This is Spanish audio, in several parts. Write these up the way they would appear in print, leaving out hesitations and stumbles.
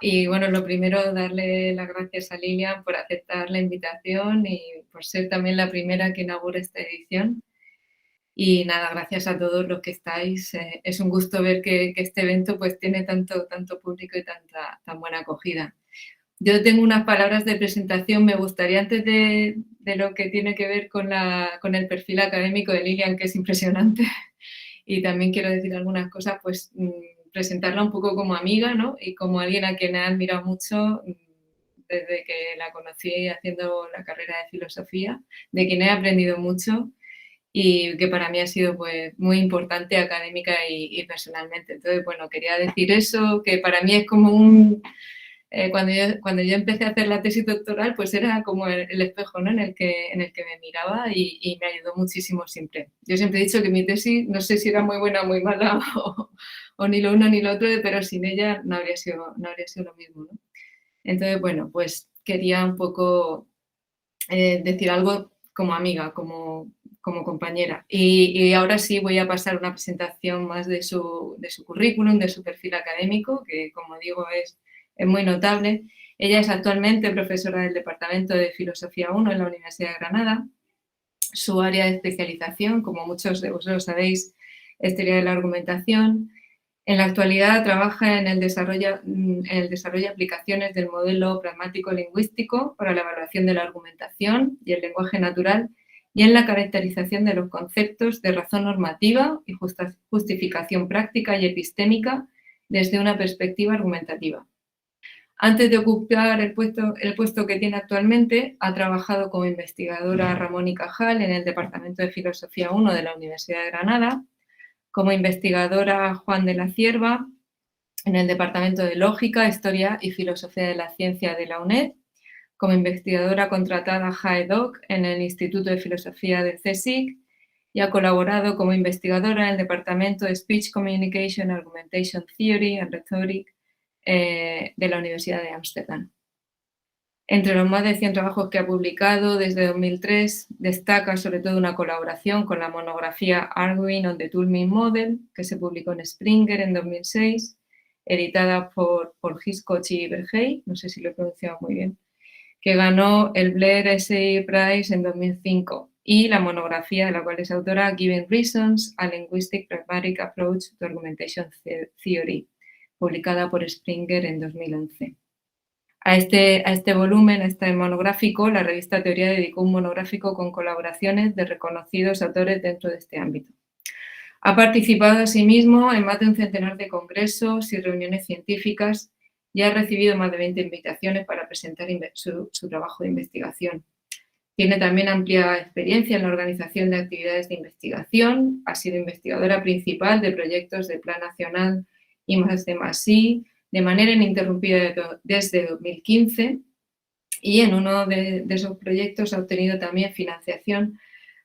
Y bueno, lo primero, darle las gracias a Lilian por aceptar la invitación y por ser también la primera que inaugura esta edición. Y nada, gracias a todos los que estáis. Es un gusto ver que este evento pues tiene tanto público y tan buena acogida. Yo tengo unas palabras de presentación. Me gustaría, antes de lo que tiene que ver con el perfil académico de Lilian, que es impresionante, y también quiero decir algunas cosas, pues presentarla un poco como amiga, ¿no? Y como alguien a quien he admirado mucho desde que la conocí haciendo la carrera de filosofía, de quien he aprendido mucho y que para mí ha sido pues muy importante académica y personalmente. Entonces, bueno, quería decir eso, que para mí es como cuando yo empecé a hacer la tesis doctoral, pues era como el espejo, ¿no? en el que me miraba y me ayudó muchísimo siempre. Yo siempre he dicho que mi tesis, no sé si era muy buena o muy mala o ni lo uno ni lo otro, pero sin ella no habría sido lo mismo, ¿no? Entonces, bueno, pues quería un poco decir algo como amiga, como compañera. Y ahora sí voy a pasar una presentación más de su currículum, de su perfil académico, que como digo es muy notable. Ella es actualmente profesora del Departamento de Filosofía 1 en la Universidad de Granada. Su área de especialización, como muchos de vosotros sabéis, es teoría de la argumentación. En la actualidad trabaja en el desarrollo de aplicaciones del modelo pragmático lingüístico para la evaluación de la argumentación y el lenguaje natural y en la caracterización de los conceptos de razón normativa y justificación práctica y epistémica desde una perspectiva argumentativa. Antes de ocupar el puesto que tiene actualmente, ha trabajado como investigadora Ramón y Cajal en el Departamento de Filosofía 1 de la Universidad de Granada, como investigadora Juan de la Cierva en el Departamento de Lógica, Historia y Filosofía de la Ciencia de la UNED, como investigadora contratada JAEDOC en el Instituto de Filosofía de CSIC y ha colaborado como investigadora en el Departamento de Speech Communication, Argumentation Theory and Rhetoric de la Universidad de Ámsterdam. Entre los más de 100 trabajos que ha publicado desde 2003, destaca sobre todo una colaboración con la monografía Arguing on the Turing Model, que se publicó en Springer en 2006, editada por Hitchcock y Bergey, no sé si lo he pronunciado muy bien, que ganó el Blair Essay Prize en 2005, y la monografía de la cual es autora Given Reasons, a Linguistic Pragmatic Approach to Argumentation Theory, publicada por Springer en 2011. A este volumen, a este monográfico, la revista Teoría dedicó un monográfico con colaboraciones de reconocidos autores dentro de este ámbito. Ha participado asimismo en más de un centenar de congresos y reuniones científicas y ha recibido más de 20 invitaciones para presentar su trabajo de investigación. Tiene también amplia experiencia en la organización de actividades de investigación, ha sido investigadora principal de proyectos de Plan Nacional I+D+I, de manera ininterrumpida desde 2015, y en uno de esos proyectos ha obtenido también financiación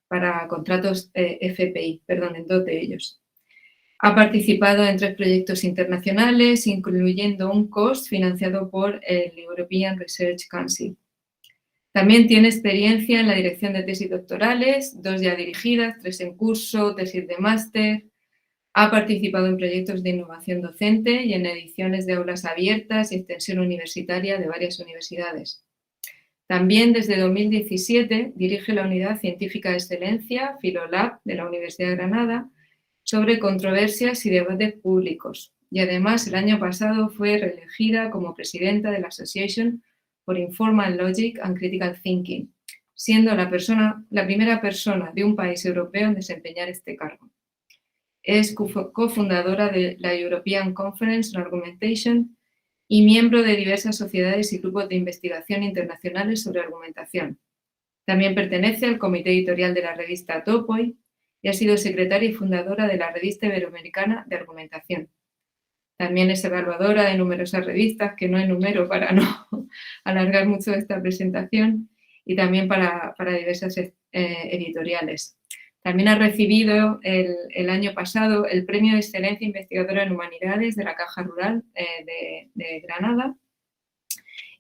para contratos FPI, en 2 de ellos. Ha participado en 3 proyectos internacionales, incluyendo un COST financiado por el European Research Council. También tiene experiencia en la dirección de tesis doctorales, 2 ya dirigidas, 3 en curso, tesis de máster. Ha participado en proyectos de innovación docente y en ediciones de aulas abiertas y extensión universitaria de varias universidades. También desde 2017 dirige la Unidad Científica de Excelencia, Filolab, de la Universidad de Granada, sobre controversias y debates públicos. Y además el año pasado fue reelegida como presidenta de la Association for Informal Logic and Critical Thinking, siendo la primera persona de un país europeo en desempeñar este cargo. Es cofundadora de la European Conference on Argumentation y miembro de diversas sociedades y grupos de investigación internacionales sobre argumentación. También pertenece al comité editorial de la revista Topoi y ha sido secretaria y fundadora de la Revista Iberoamericana de Argumentación. También es evaluadora de numerosas revistas, que no enumero para no alargar mucho esta presentación, y también para diversas editoriales. También ha recibido el año pasado el Premio de Excelencia Investigadora en Humanidades de la Caja Rural de Granada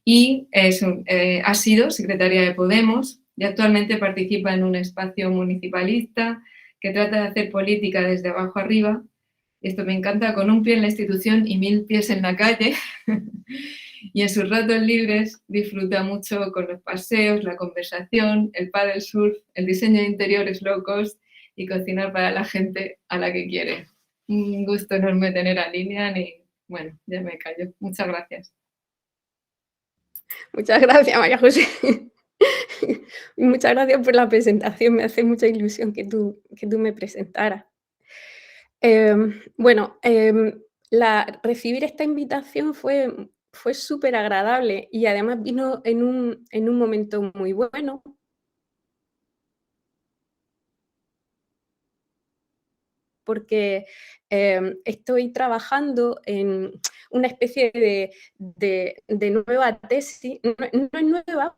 y ha sido secretaria de Podemos y actualmente participa en un espacio municipalista que trata de hacer política desde abajo arriba. Esto me encanta, con un pie en la institución y 1000 pies en la calle. Y en sus ratos libres disfruta mucho con los paseos, la conversación, el paddle surf, el diseño de interiores low cost y cocinar para la gente a la que quiere. Un gusto enorme tener a Lilian y bueno, ya me callo. Muchas gracias. Muchas gracias, María José. Muchas gracias por la presentación, me hace mucha ilusión que tú me presentaras. Bueno, recibir esta invitación fue súper agradable y además vino en un momento muy bueno. Porque estoy trabajando en una especie de nueva tesis, no es nueva,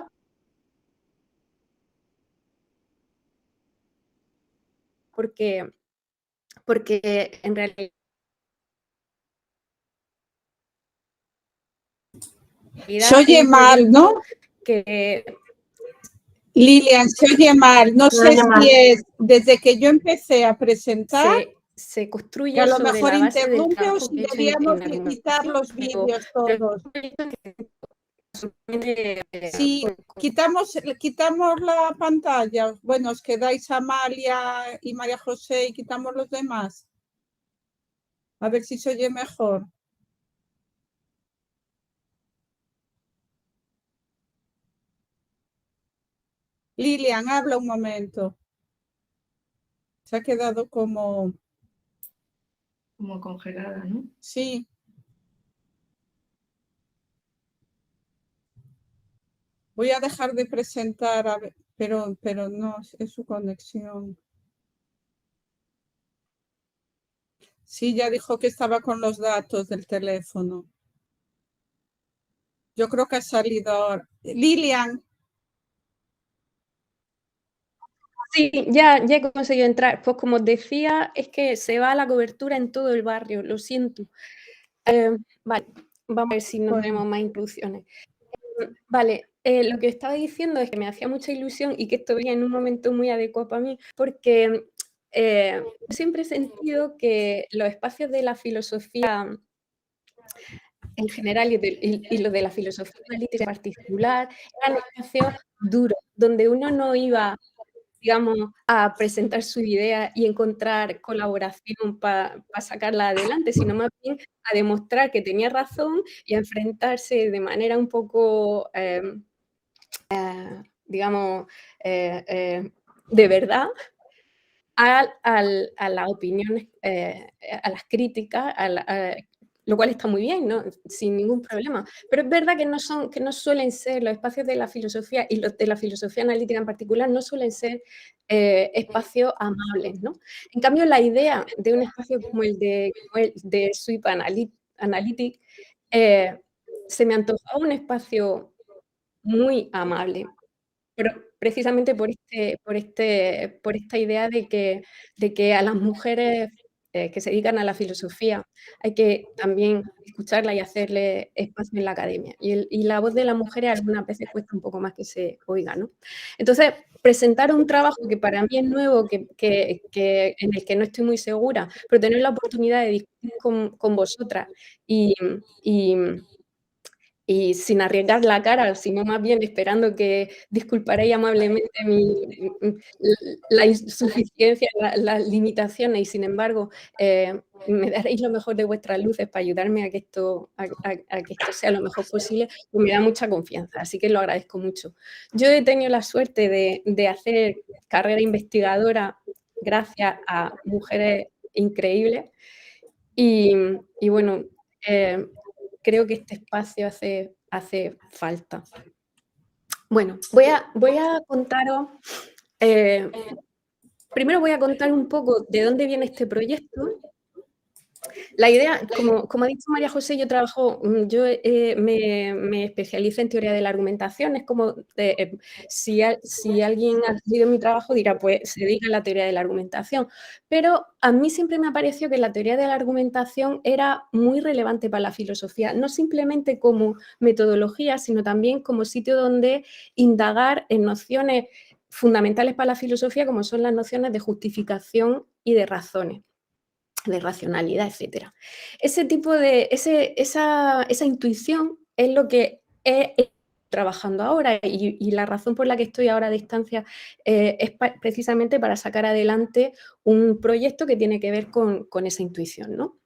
porque en realidad... Se oye mal, ¿no? Que... Lilian, se oye mal. No sé si es desde que yo empecé a presentar, se construye que a lo sobre mejor la base del interrumpe o trabajo si que he hecho deberíamos en de quitar los vídeos todos. Si quitamos la pantalla, bueno, os quedáis Amalia y María José y quitamos los demás. A ver si se oye mejor. Lilian, habla un momento. Se ha quedado como congelada, ¿no? Sí. Voy a dejar de presentar, a ver, pero no, es su conexión. Sí, ya dijo que estaba con los datos del teléfono. Yo creo que ha salido ahora. Lilian. Sí, ya he conseguido entrar. Pues como os decía, es que se va la cobertura en todo el barrio, lo siento. Vale, vamos a ver si no tenemos más interrupciones. Vale, lo que estaba diciendo es que me hacía mucha ilusión y que esto venía en un momento muy adecuado para mí, porque siempre he sentido que los espacios de la filosofía en general y los de la filosofía analítica en particular eran espacios duros, donde uno no iba, digamos, a presentar su idea y encontrar colaboración para sacarla adelante, sino más bien a demostrar que tenía razón y a enfrentarse de manera un poco, digamos, de verdad a las opiniones, a las críticas, lo cual está muy bien, ¿no? Sin ningún problema. Pero es verdad que no suelen ser los espacios de la filosofía y los de la filosofía analítica en particular, no suelen ser espacios amables, ¿no? En cambio, la idea de un espacio como el de Sweep Analytic se me antojaba un espacio muy amable, pero precisamente por esta idea de que a las mujeres que se dedican a la filosofía hay que también escucharla y hacerle espacio en la academia. Y la voz de las mujeres algunas veces cuesta un poco más que se oiga, ¿no? Entonces, presentar un trabajo que para mí es nuevo, en el que no estoy muy segura, pero tener la oportunidad de discutir con vosotras y sin arriesgar la cara, sino más bien esperando que disculparéis amablemente la insuficiencia, las limitaciones y sin embargo me daréis lo mejor de vuestras luces para ayudarme a que esto sea lo mejor posible, pues me da mucha confianza, así que lo agradezco mucho. Yo he tenido la suerte de hacer carrera investigadora gracias a mujeres increíbles y bueno, creo que este espacio hace falta. Bueno, voy a contaros, primero voy a contar un poco de dónde viene este proyecto. La idea, como ha dicho María José, yo me especialicé en teoría de la argumentación, es como, si alguien ha leído mi trabajo dirá, pues se dedica a la teoría de la argumentación, pero a mí siempre me ha parecido que la teoría de la argumentación era muy relevante para la filosofía, no simplemente como metodología, sino también como sitio donde indagar en nociones fundamentales para la filosofía, como son las nociones de justificación y de razones, de racionalidad, etcétera. Esa intuición es lo que he trabajando ahora y la razón por la que estoy ahora a distancia es precisamente para sacar adelante un proyecto que tiene que ver con esa intuición, ¿no?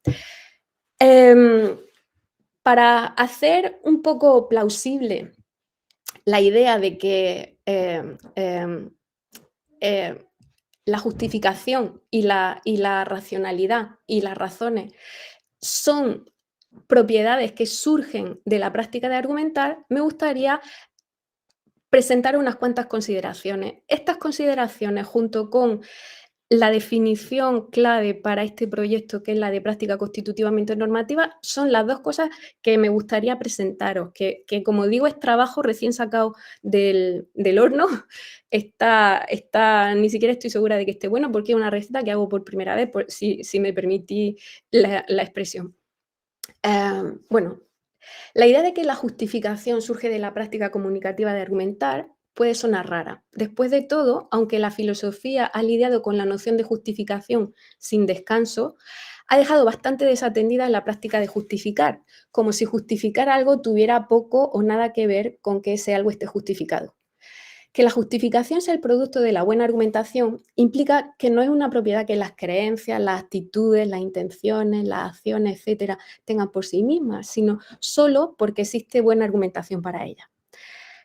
Para hacer un poco plausible la idea de que la justificación y la racionalidad y las razones son propiedades que surgen de la práctica de argumentar, me gustaría presentar unas cuantas consideraciones. Estas consideraciones, junto con la definición clave para este proyecto, que es la de práctica constitutivamente normativa, son las dos cosas que me gustaría presentaros, que como digo, es trabajo recién sacado del horno. Ni siquiera estoy segura de que esté bueno, porque es una receta que hago por primera vez, si me permitís la expresión. Bueno, la idea de que la justificación surge de la práctica comunicativa de argumentar puede sonar rara. Después de todo, aunque la filosofía ha lidiado con la noción de justificación sin descanso, ha dejado bastante desatendida la práctica de justificar, como si justificar algo tuviera poco o nada que ver con que ese algo esté justificado. Que la justificación sea el producto de la buena argumentación implica que no es una propiedad que las creencias, las actitudes, las intenciones, las acciones, etcétera, tengan por sí mismas, sino solo porque existe buena argumentación para ellas.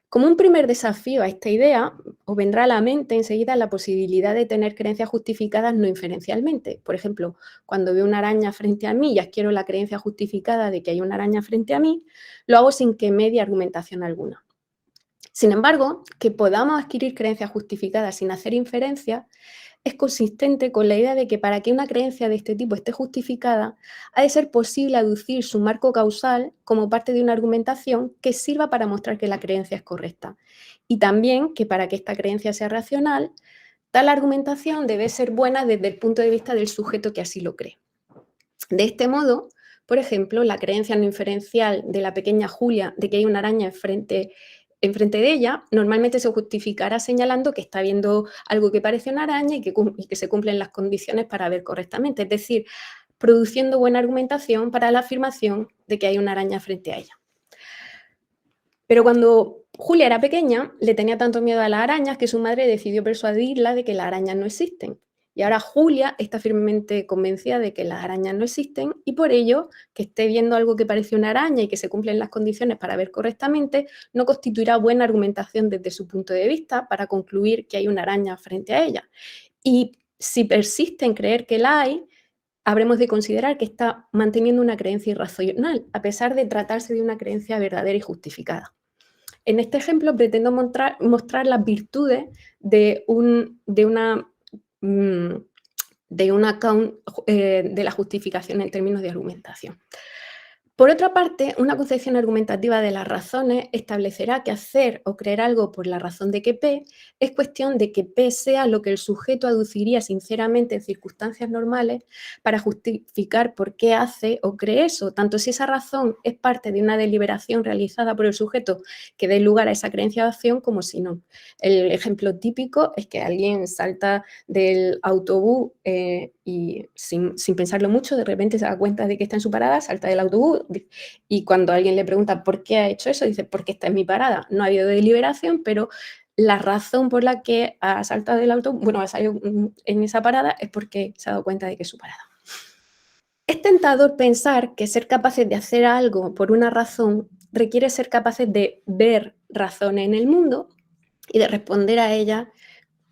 Como un primer desafío a esta idea, os vendrá a la mente enseguida la posibilidad de tener creencias justificadas no inferencialmente. Por ejemplo, cuando veo una araña frente a mí y adquiero la creencia justificada de que hay una araña frente a mí, lo hago sin que medie argumentación alguna. Sin embargo, que podamos adquirir creencias justificadas sin hacer inferencia es consistente con la idea de que para que una creencia de este tipo esté justificada, ha de ser posible aducir su marco causal como parte de una argumentación que sirva para mostrar que la creencia es correcta. Y también que para que esta creencia sea racional, tal argumentación debe ser buena desde el punto de vista del sujeto que así lo cree. De este modo, por ejemplo, la creencia no inferencial de la pequeña Julia de que hay una araña enfrente de ella, normalmente se justificará señalando que está viendo algo que parece una araña y que se cumplen las condiciones para ver correctamente, es decir, produciendo buena argumentación para la afirmación de que hay una araña frente a ella. Pero cuando Julia era pequeña, le tenía tanto miedo a las arañas que su madre decidió persuadirla de que las arañas no existen. Y ahora Julia está firmemente convencida de que las arañas no existen y por ello, que esté viendo algo que parece una araña y que se cumplen las condiciones para ver correctamente, no constituirá buena argumentación desde su punto de vista para concluir que hay una araña frente a ella. Y si persiste en creer que la hay, habremos de considerar que está manteniendo una creencia irracional, a pesar de tratarse de una creencia verdadera y justificada. En este ejemplo pretendo mostrar las virtudes de la justificación en términos de argumentación. Por otra parte, una concepción argumentativa de las razones establecerá que hacer o creer algo por la razón de que P es cuestión de que P sea lo que el sujeto aduciría sinceramente en circunstancias normales para justificar por qué hace o cree eso, tanto si esa razón es parte de una deliberación realizada por el sujeto que dé lugar a esa creencia de acción como si no. El ejemplo típico es que alguien salta del autobús y sin pensarlo mucho, de repente se da cuenta de que está en su parada, salta del autobús y cuando alguien le pregunta por qué ha hecho eso, dice, porque esta es mi parada. No ha habido deliberación, pero la razón por la que ha saltado del autobús, bueno, ha salido en esa parada es porque se ha dado cuenta de que es su parada. Es tentador pensar que ser capaces de hacer algo por una razón requiere ser capaces de ver razones en el mundo y de responder a ellas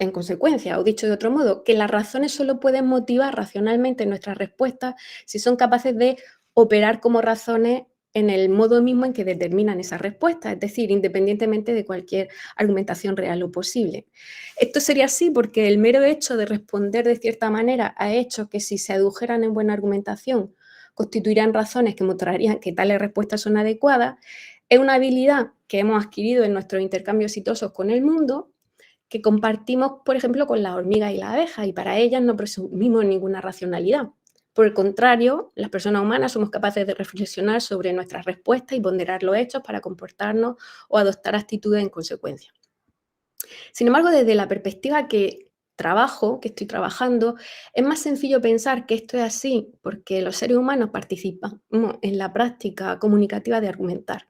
en consecuencia, o dicho de otro modo, que las razones solo pueden motivar racionalmente nuestras respuestas si son capaces de operar como razones en el modo mismo en que determinan esa respuesta, es decir, independientemente de cualquier argumentación real o posible. Esto sería así porque el mero hecho de responder de cierta manera a hechos que si se adujeran en buena argumentación constituirían razones que mostrarían que tales respuestas son adecuadas, es una habilidad que hemos adquirido en nuestros intercambios exitosos con el mundo, que compartimos, por ejemplo, con las hormigas y las abejas, y para ellas no presumimos ninguna racionalidad. Por el contrario, las personas humanas somos capaces de reflexionar sobre nuestras respuestas y ponderar los hechos para comportarnos o adoptar actitudes en consecuencia. Sin embargo, desde la perspectiva que estoy trabajando, es más sencillo pensar que esto es así porque los seres humanos participamos en la práctica comunicativa de argumentar.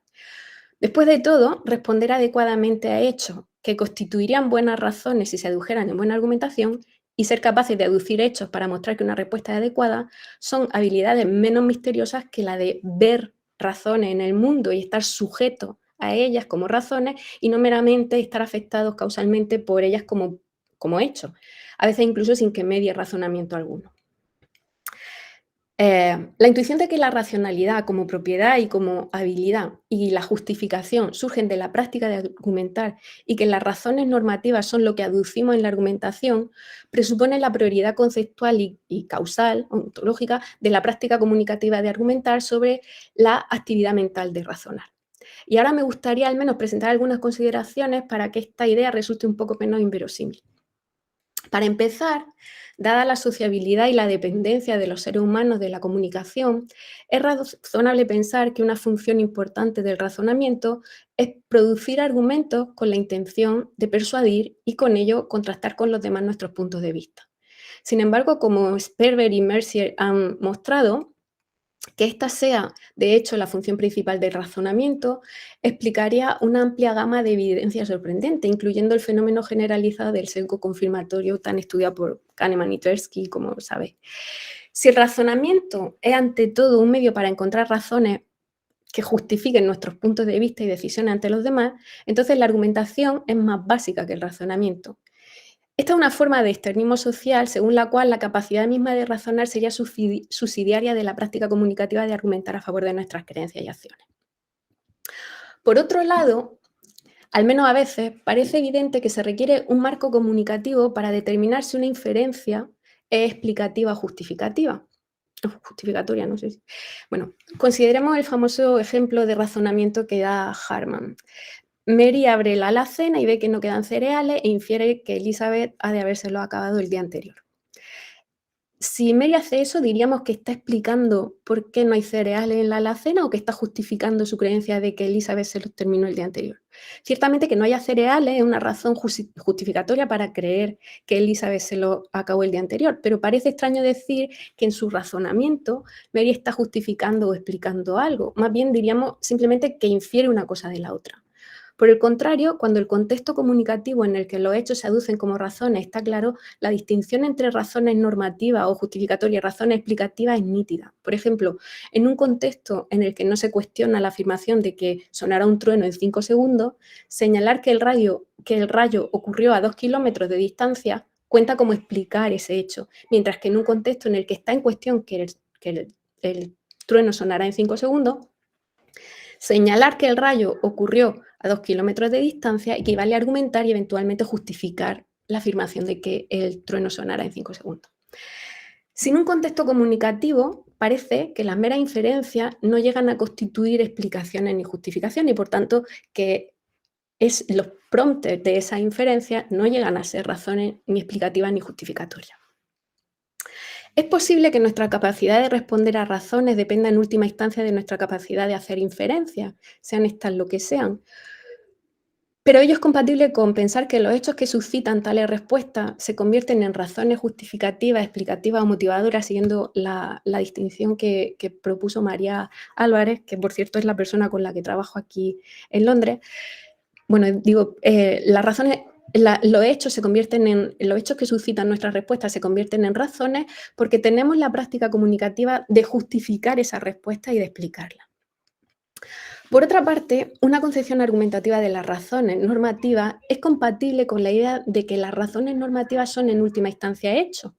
Después de todo, responder adecuadamente a hechos que constituirían buenas razones si se adujeran en buena argumentación y ser capaces de aducir hechos para mostrar que una respuesta es adecuada son habilidades menos misteriosas que la de ver razones en el mundo y estar sujeto a ellas como razones y no meramente estar afectados causalmente por ellas como hechos, a veces incluso sin que medie razonamiento alguno. La intuición de que la racionalidad como propiedad y como habilidad y la justificación surgen de la práctica de argumentar y que las razones normativas son lo que aducimos en la argumentación presupone la prioridad conceptual y causal, ontológica, de la práctica comunicativa de argumentar sobre la actividad mental de razonar. Y ahora me gustaría al menos presentar algunas consideraciones para que esta idea resulte un poco menos inverosímil. Para empezar, dada la sociabilidad y la dependencia de los seres humanos de la comunicación, es razonable pensar que una función importante del razonamiento es producir argumentos con la intención de persuadir y con ello contrastar con los demás nuestros puntos de vista. Sin embargo, como Sperber y Mercier han mostrado, que esta sea, de hecho, la función principal del razonamiento, explicaría una amplia gama de evidencia sorprendente, incluyendo el fenómeno generalizado del sesgo confirmatorio tan estudiado por Kahneman y Tversky, como sabéis. Si el razonamiento es ante todo un medio para encontrar razones que justifiquen nuestros puntos de vista y decisiones ante los demás, entonces la argumentación es más básica que el razonamiento. Esta es una forma de externismo social según la cual la capacidad misma de razonar sería subsidiaria de la práctica comunicativa de argumentar a favor de nuestras creencias y acciones. Por otro lado, al menos a veces, parece evidente que se requiere un marco comunicativo para determinar si una inferencia es explicativa o justificativa. Justificatoria, no sé si. Bueno, consideremos el famoso ejemplo de razonamiento que da Harman. Mary abre la alacena y ve que no quedan cereales e infiere que Elizabeth ha de habérselo acabado el día anterior. Si Mary hace eso, diríamos que está explicando por qué no hay cereales en la alacena o que está justificando su creencia de que Elizabeth se los terminó el día anterior. Ciertamente que no haya cereales es una razón justificatoria para creer que Elizabeth se lo acabó el día anterior, pero parece extraño decir que en su razonamiento Mary está justificando o explicando algo. Más bien diríamos simplemente que infiere una cosa de la otra. Por el contrario, cuando el contexto comunicativo en el que los hechos se aducen como razones está claro, la distinción entre razones normativas o justificatorias y razones explicativas es nítida. Por ejemplo, en un contexto en el que no se cuestiona la afirmación de que sonará un trueno en 5 segundos, señalar que el rayo ocurrió a 2 kilómetros de distancia cuenta como explicar ese hecho, mientras que en un contexto en el que está en cuestión que el trueno sonará en 5 segundos, señalar que el rayo ocurrió a 2 kilómetros de distancia equivale a argumentar y eventualmente justificar la afirmación de que el trueno sonará en 5 segundos. Sin un contexto comunicativo, parece que las meras inferencias no llegan a constituir explicaciones ni justificaciones y por tanto que los prompters de esas inferencias no llegan a ser razones ni explicativas ni justificatorias. Es posible que nuestra capacidad de responder a razones dependa en última instancia de nuestra capacidad de hacer inferencias, sean estas lo que sean. Pero ello es compatible con pensar que los hechos que suscitan tales respuestas se convierten en razones justificativas, explicativas o motivadoras, siguiendo la distinción que propuso María Álvarez, que por cierto es la persona con la que trabajo aquí en Londres. Bueno, digo, las razones... los hechos que suscitan nuestras respuestas se convierten en razones porque tenemos la práctica comunicativa de justificar esa respuesta y de explicarla. Por otra parte, una concepción argumentativa de las razones normativas es compatible con la idea de que las razones normativas son en última instancia hechos,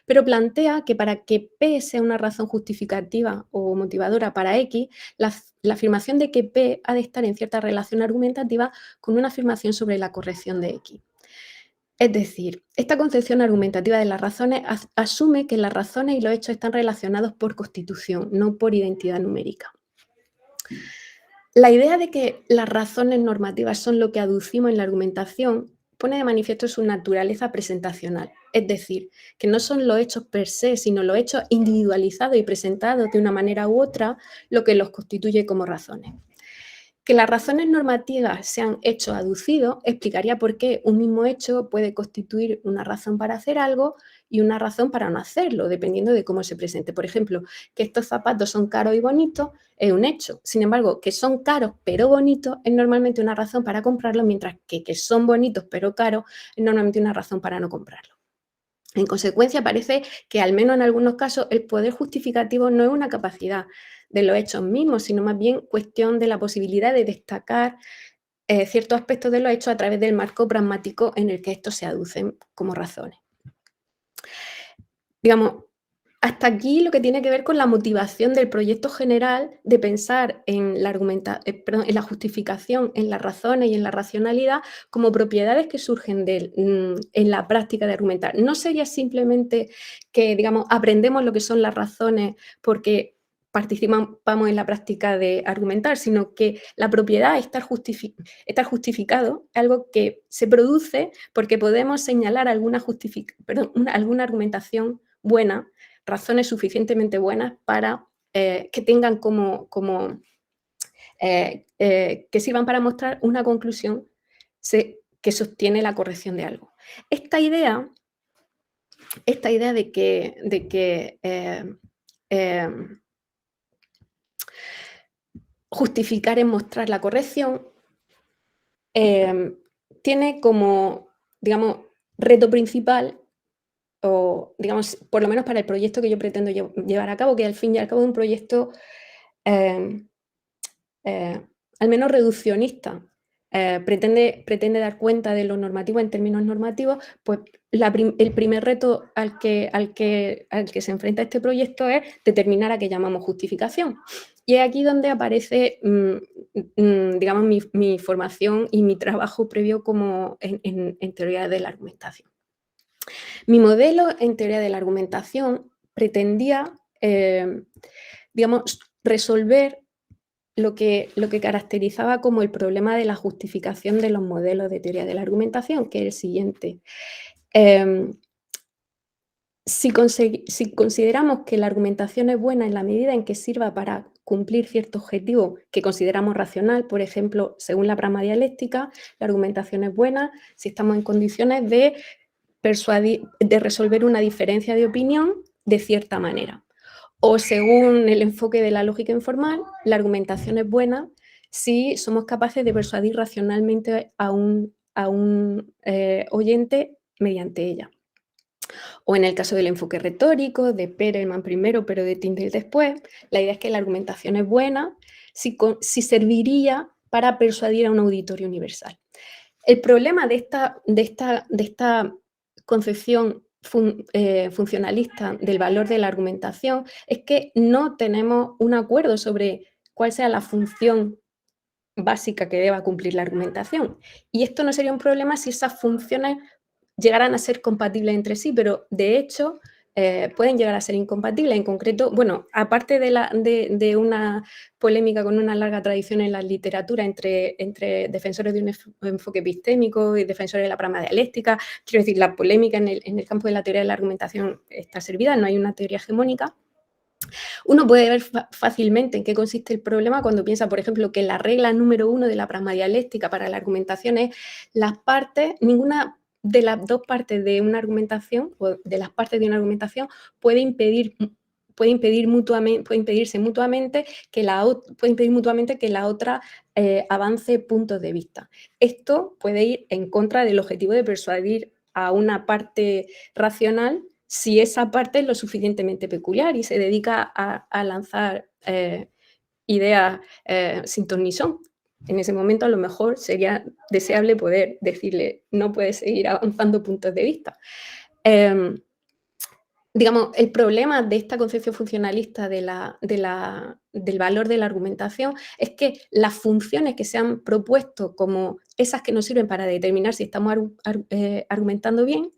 pero plantea que para que P sea una razón justificativa o motivadora para X, la afirmación de que P ha de estar en cierta relación argumentativa con una afirmación sobre la corrección de X. Es decir, esta concepción argumentativa de las razones asume que las razones y los hechos están relacionados por constitución, no por identidad numérica. La idea de que las razones normativas son lo que aducimos en la argumentación pone de manifiesto su naturaleza presentacional, es decir, que no son los hechos per se, sino los hechos individualizados y presentados de una manera u otra lo que los constituye como razones. Que las razones normativas sean hechos aducidos explicaría por qué un mismo hecho puede constituir una razón para hacer algo y una razón para no hacerlo, dependiendo de cómo se presente. Por ejemplo, que estos zapatos son caros y bonitos es un hecho. Sin embargo, que son caros pero bonitos es normalmente una razón para comprarlos, mientras que son bonitos pero caros es normalmente una razón para no comprarlos. En consecuencia, parece que al menos en algunos casos el poder justificativo no es una capacidad de los hechos mismos, sino más bien cuestión de la posibilidad de destacar ciertos aspectos de los hechos a través del marco pragmático en el que estos se aducen como razones. Digamos, hasta aquí lo que tiene que ver con la motivación del proyecto general de pensar en la justificación, en las razones y en la racionalidad como propiedades que surgen en la práctica de argumentar. No sería simplemente que, digamos, aprendemos lo que son las razones porque participamos en la práctica de argumentar, sino que la propiedad estar justificado, algo que se produce porque podemos señalar alguna argumentación buena, razones suficientemente buenas para que tengan que sirvan para mostrar una conclusión que sostiene la corrección de algo. Esta idea de que justificar es mostrar la corrección tiene como, digamos, reto principal, o digamos, por lo menos para el proyecto que yo pretendo llevar a cabo, que al fin y al cabo es un proyecto al menos reduccionista. Pretende dar cuenta de lo normativo en términos normativos, pues el primer reto al que se enfrenta este proyecto es determinar a qué llamamos justificación. Y es aquí donde aparece, digamos, mi formación y mi trabajo previo como en teoría de la argumentación. Mi modelo en teoría de la argumentación pretendía, digamos, resolver lo que caracterizaba como el problema de la justificación de los modelos de teoría de la argumentación, que es el siguiente. Si consideramos que la argumentación es buena en la medida en que sirva para cumplir cierto objetivo que consideramos racional, por ejemplo, según la pragma dialéctica, la argumentación es buena si estamos en condiciones de resolver una diferencia de opinión de cierta manera. O según el enfoque de la lógica informal, la argumentación es buena si somos capaces de persuadir racionalmente a un oyente mediante ella. O en el caso del enfoque retórico, de Perelman primero, pero de Tyndall después, la idea es que la argumentación es buena si serviría para persuadir a un auditorio universal. El problema de esta concepción funcionalista del valor de la argumentación es que no tenemos un acuerdo sobre cuál sea la función básica que deba cumplir la argumentación. Y esto no sería un problema si esas funciones llegaran a ser compatibles entre sí, pero de hecho pueden llegar a ser incompatibles. En concreto, bueno, aparte de una polémica con una larga tradición en la literatura entre defensores de un enfoque epistémico y defensores de la pragma dialéctica, quiero decir, la polémica en el campo de la teoría de la argumentación está servida, no hay una teoría hegemónica. Uno puede ver fácilmente en qué consiste el problema cuando piensa, por ejemplo, que la regla número 1 de la pragma dialéctica para la argumentación es ninguna de las dos partes de una argumentación o de las partes de una argumentación puede impedirse mutuamente que la otra avance puntos de vista. Esto puede ir en contra del objetivo de persuadir a una parte racional si esa parte es lo suficientemente peculiar y se dedica a lanzar ideas sin ton ni son. En ese momento a lo mejor sería deseable poder decirle no puedes seguir avanzando puntos de vista. Digamos, el problema de esta concepción funcionalista del valor de la argumentación es que las funciones que se han propuesto como esas que nos sirven para determinar si estamos argumentando bien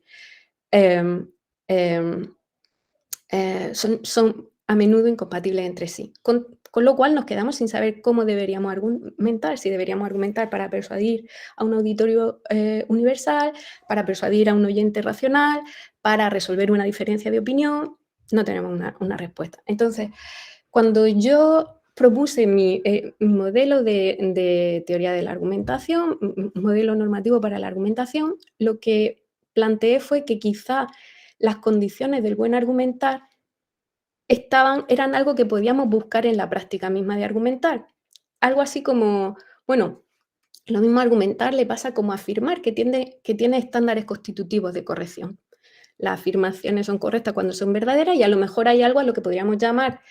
son a menudo incompatibles entre sí, con lo cual nos quedamos sin saber cómo deberíamos argumentar, si deberíamos argumentar para persuadir a un auditorio universal, para persuadir a un oyente racional, para resolver una diferencia de opinión. No tenemos una respuesta. Entonces, cuando yo propuse mi modelo de teoría de la argumentación, modelo normativo para la argumentación, lo que planteé fue que quizá las condiciones del buen argumentar eran algo que podíamos buscar en la práctica misma de argumentar. Algo así como, bueno, lo mismo argumentar le pasa como afirmar que tiene estándares constitutivos de corrección. Las afirmaciones son correctas cuando son verdaderas y a lo mejor hay algo a lo que podríamos llamar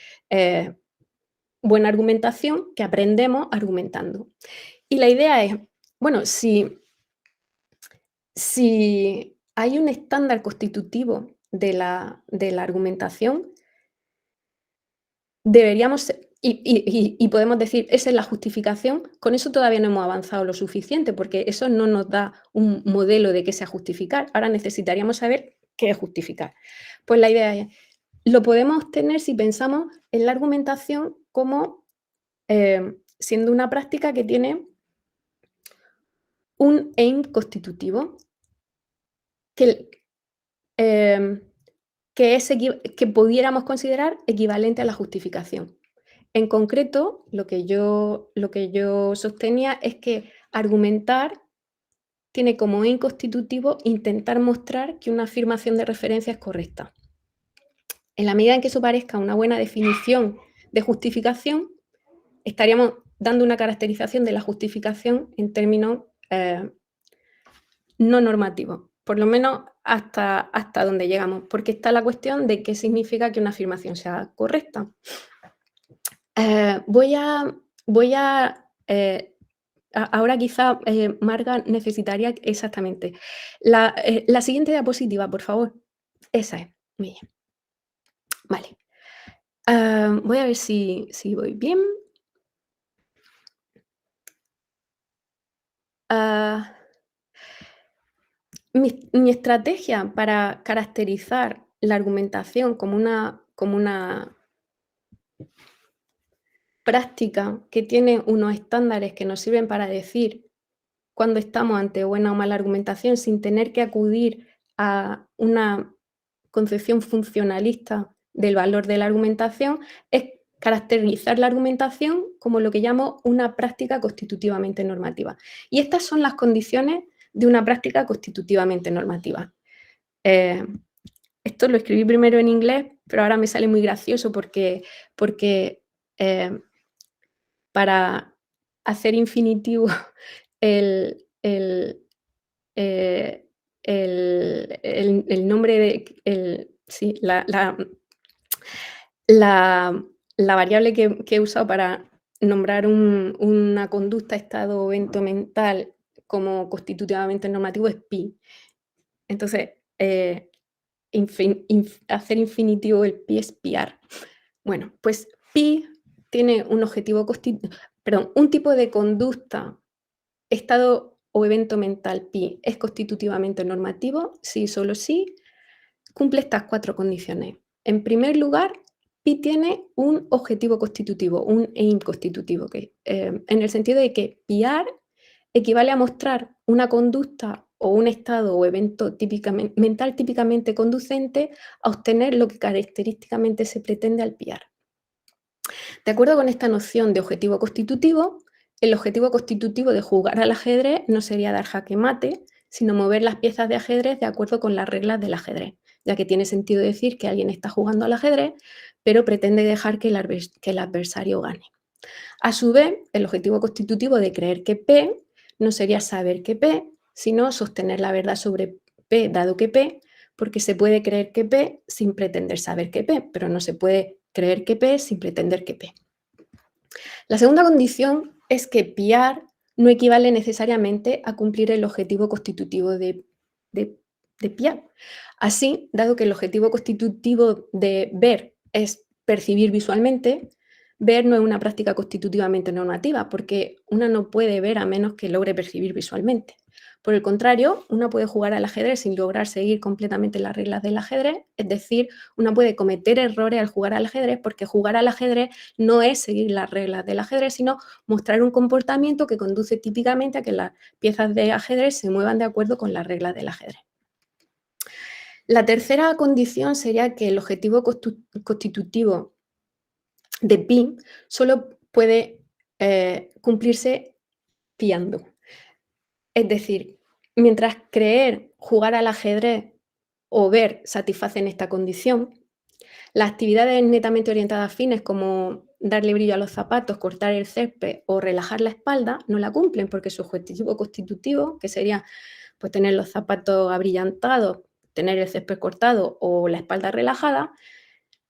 buena argumentación que aprendemos argumentando. Y la idea es, bueno, si hay un estándar constitutivo de la argumentación, deberíamos, y podemos decir, esa es la justificación, con eso todavía no hemos avanzado lo suficiente, porque eso no nos da un modelo de qué sea justificar. Ahora necesitaríamos saber qué es justificar. Pues la idea es, lo podemos obtener si pensamos en la argumentación como siendo una práctica que tiene un aim constitutivo, que pudiéramos considerar equivalente a la justificación. En concreto, lo que yo sostenía es que argumentar tiene como aim constitutivo intentar mostrar que una afirmación de referencia es correcta. En la medida en que eso parezca una buena definición de justificación, estaríamos dando una caracterización de la justificación en términos no normativos, por lo menos hasta donde llegamos, porque está la cuestión de qué significa que una afirmación sea correcta. Ahora quizá Marga necesitaría exactamente. La siguiente diapositiva, por favor. Esa es. Muy bien. Vale. Voy a ver si voy bien. Mi estrategia para caracterizar la argumentación como una práctica que tiene unos estándares que nos sirven para decir cuando estamos ante buena o mala argumentación sin tener que acudir a una concepción funcionalista del valor de la argumentación, es caracterizar la argumentación como lo que llamo una práctica constitutivamente normativa. Y estas son las condiciones de una práctica constitutivamente normativa. Esto lo escribí primero en inglés, pero ahora me sale muy gracioso porque para hacer infinitivo el nombre de la variable que he usado para nombrar una conducta, estado o evento mental como constitutivamente normativo es pi. Entonces, hacer infinitivo el pi es piar. Bueno, pues pi tiene un objetivo un tipo de conducta, estado o evento mental pi es constitutivamente normativo, sí, solo sí, cumple estas 4 condiciones. En primer lugar, pi tiene un objetivo constitutivo, un aim constitutivo, en el sentido de que piar equivale a mostrar una conducta o un estado o evento mental típicamente conducente a obtener lo que característicamente se pretende al piar. De acuerdo con esta noción de objetivo constitutivo, el objetivo constitutivo de jugar al ajedrez no sería dar jaque mate, sino mover las piezas de ajedrez de acuerdo con las reglas del ajedrez, ya que tiene sentido decir que alguien está jugando al ajedrez, pero pretende dejar que el adversario gane. A su vez, el objetivo constitutivo de creer que P no sería saber que P, sino sostener la verdad sobre P, dado que P, porque se puede creer que P sin pretender saber que P, pero no se puede creer que P sin pretender que P. La segunda condición es que piar no equivale necesariamente a cumplir el objetivo constitutivo de piar. Así, dado que el objetivo constitutivo de ver es percibir visualmente, ver no es una práctica constitutivamente normativa, porque una no puede ver a menos que logre percibir visualmente. Por el contrario, una puede jugar al ajedrez sin lograr seguir completamente las reglas del ajedrez, es decir, una puede cometer errores al jugar al ajedrez, porque jugar al ajedrez no es seguir las reglas del ajedrez, sino mostrar un comportamiento que conduce típicamente a que las piezas de ajedrez se muevan de acuerdo con las reglas del ajedrez. La tercera condición sería que el objetivo constitutivo de pi solo puede cumplirse piando. Es decir, mientras jugar al ajedrez o ver satisfacen esta condición. Las actividades netamente orientadas a fines como darle brillo a los zapatos, cortar el césped o relajar la espalda no la cumplen porque su objetivo constitutivo, que sería pues, tener los zapatos abrillantados, tener el césped cortado o la espalda relajada,